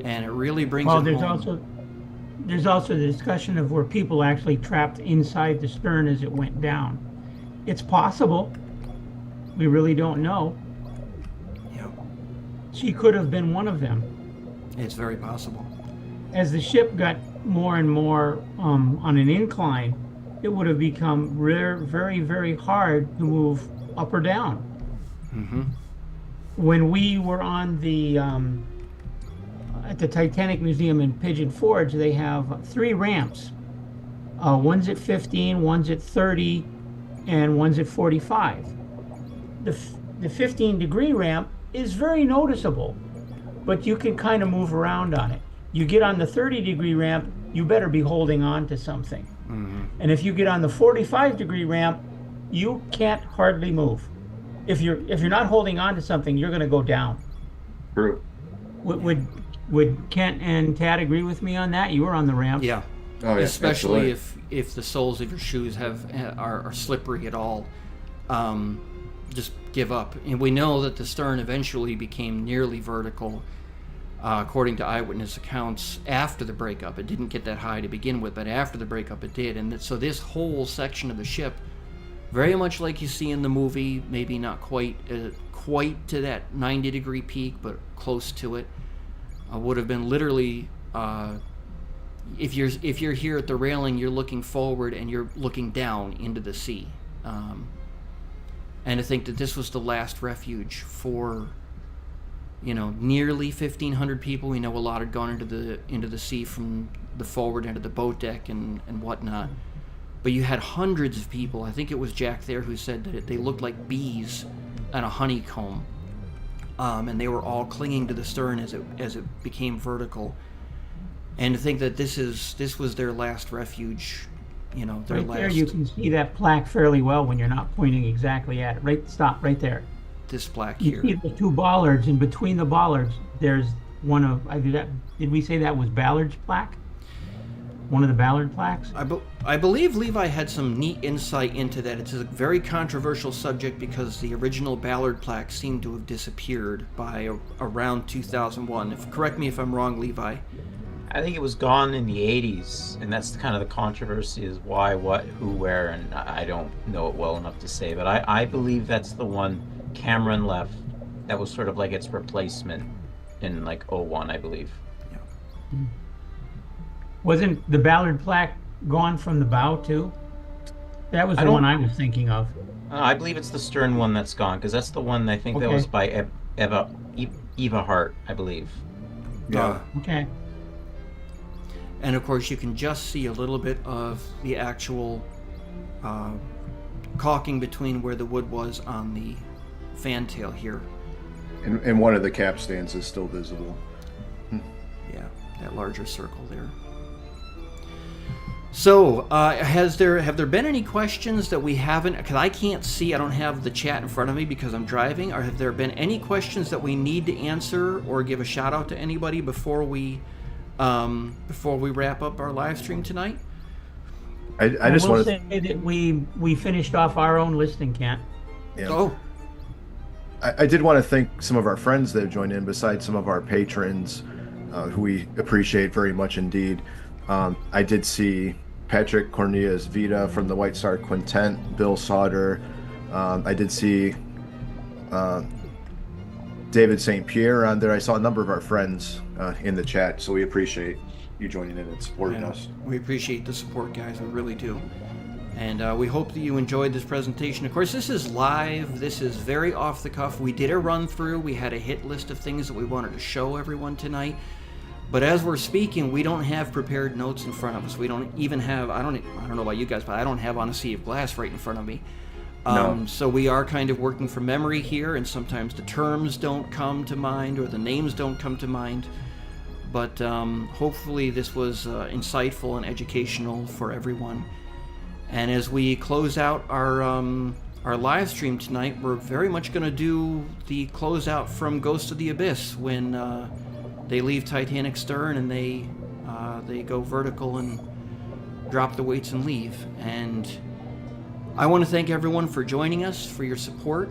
And it really brings it home. There's also the discussion of were people actually trapped inside the stern as it went down. It's possible. We really don't know. Yeah, She could have been one of them. it's very possible. As the ship got more and more on an incline, it would have become very, very hard to move up or down. Mm-hmm. When we were on the at the Titanic Museum in Pigeon Forge, they have 3 ramps. One's at 15, one's at 30, and one's at 45. The 15-degree ramp is very noticeable, but you can kind of move around on it. You get on the 30-degree ramp, you better be holding on to something. And if you get on the 45-degree ramp, you can't hardly move. If you're not holding on to something, you're going to go down. True. Would Kent and Tad agree with me on that? You were on the ramp. Yeah. Oh, yeah, Especially absolutely. if the soles of your shoes are slippery at all, just give up. And we know that the stern eventually became nearly vertical, according to eyewitness accounts, after the breakup. It didn't get that high to begin with, but after the breakup it did. And so this whole section of the ship, very much like you see in the movie, maybe not quite to that 90-degree peak, but close to it, would have been literally, if you're here at the railing, you're looking forward and you're looking down into the sea. And to think that this was the last refuge for, nearly 1,500 people. We know a lot had gone into the sea from the forward end of the boat deck and whatnot. But you had hundreds of people. I think it was Jack there who said that they looked like bees in a honeycomb. And they were all clinging to the stern as it became vertical. And to think that this was their last refuge, their Right last. there, you can see that plaque fairly well when you're not pointing exactly at it. Stop right there. This plaque You here. see the two bollards, and between the bollards, there's one of. Did we say that was Ballard's plaque? One of the Ballard plaques? I believe Levi had some neat insight into that. It's a very controversial subject because the original Ballard plaque seemed to have disappeared by around 2001. Correct me if I'm wrong, Levi. I think it was gone in the 80s, and that's kind of the controversy is why, what, who, where, and I don't know it well enough to say, but I believe that's the one Cameron left that was sort of like its replacement in like '01, I believe. Yeah. Wasn't the Ballard plaque gone from the bow too? That was the one I was thinking of. I believe it's the stern one that's gone, because that's the one I think that Okay. was by Eva Hart, I believe. Yeah. Okay. And of course, you can just see a little bit of the actual caulking between where the wood was on the fantail here. And one of the capstans is still visible. Yeah, that larger circle there. So, have there been any questions that we haven't? Because I can't see. I don't have the chat in front of me because I'm driving. Or have there been any questions that we need to answer or give a shout out to anybody before we wrap up our live stream tonight? I just will want say that we finished off our own listing, Kent. Yeah. Oh, I did want to thank some of our friends that have joined in, besides some of our patrons, who we appreciate very much indeed. I did see Patrick Cornelius Vita from the White Star Quintet, Bill Sauter. I did see David St. Pierre on there. I saw a number of our friends in the chat, so we appreciate you joining in and supporting us. we appreciate the support, guys. We really do. And we hope that you enjoyed this presentation. Of course, this is live. This is very off the cuff. We did a run through. We had a hit list of things that we wanted to show everyone tonight. But as we're speaking, we don't have prepared notes in front of us. We don't even have, I don't know about you guys, but I don't have On a Sea of Glass right in front of me. No. So we are kind of working from memory here, and sometimes the terms don't come to mind or the names don't come to mind. But hopefully this was insightful and educational for everyone. And as we close out our live stream tonight, we're very much going to do the closeout from Ghost of the Abyss when they leave Titanic stern and they go vertical and drop the weights and leave. And I want to thank everyone for joining us, for your support,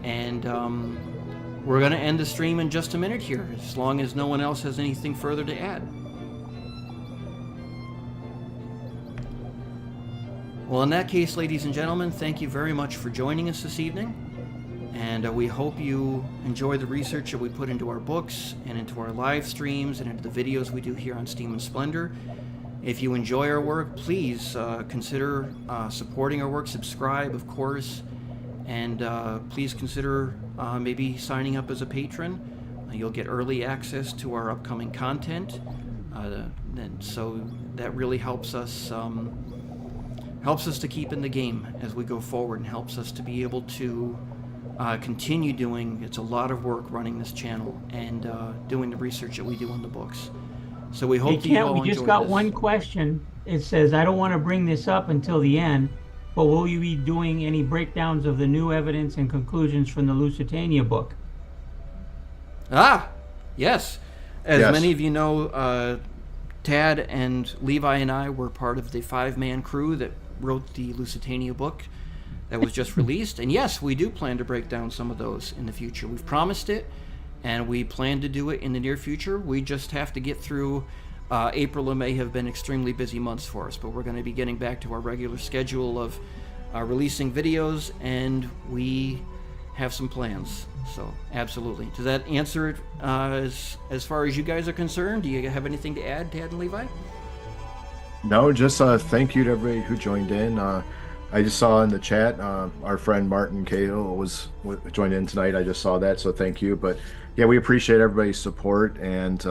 and we're going to end the stream in just a minute here, as long as no one else has anything further to add. Well, in that case, ladies and gentlemen, thank you very much for joining us this evening, and we hope you enjoy the research that we put into our books and into our live streams and into the videos we do here on Steam and Splendor. If you enjoy our work, please consider supporting our work, subscribe, of course, and please consider maybe signing up as a patron. You'll get early access to our upcoming content, and so that really helps us to keep in the game as we go forward, and helps us to be able to continue doing. It's a lot of work running this channel and doing the research that we do on the books. So we Hey, hope that you Kent, all we just enjoyed got this. one question. It says, I don't want to bring this up until the end, but will you be doing any breakdowns of the new evidence and conclusions from the Lusitania book? Ah, yes. As Yes. many of you know, Tad and Levi and I were part of the 5-man crew that wrote the Lusitania book that was just released. And yes, we do plan to break down some of those in the future. We've promised it, and we plan to do it in the near future. We just have to get through. April and May have been extremely busy months for us, but we're going to be getting back to our regular schedule of releasing videos, and we have some plans. So absolutely. Does that answer it as far as you guys are concerned? Do you have anything to add, Tad and Levi? No, just thank you to everybody who joined in. I just saw in the chat our friend Martin Cahill joined in tonight. I just saw that, so thank you. But yeah, we appreciate everybody's support, and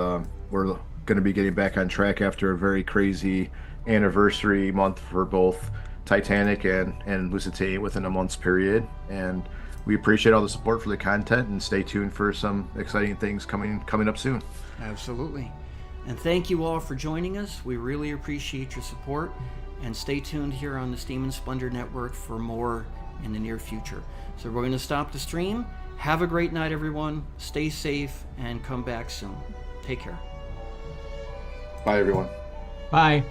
we're going to be getting back on track after a very crazy anniversary month for both Titanic and Lusitania within a month's period. And we appreciate all the support for the content, and stay tuned for some exciting things coming up soon. Absolutely. And thank you all for joining us. We really appreciate your support, and stay tuned here on the Steam and Splendor Network for more in the near future. So we're going to stop the stream. Have a great night, everyone. Stay safe and come back soon. Take care. Bye, everyone. Bye.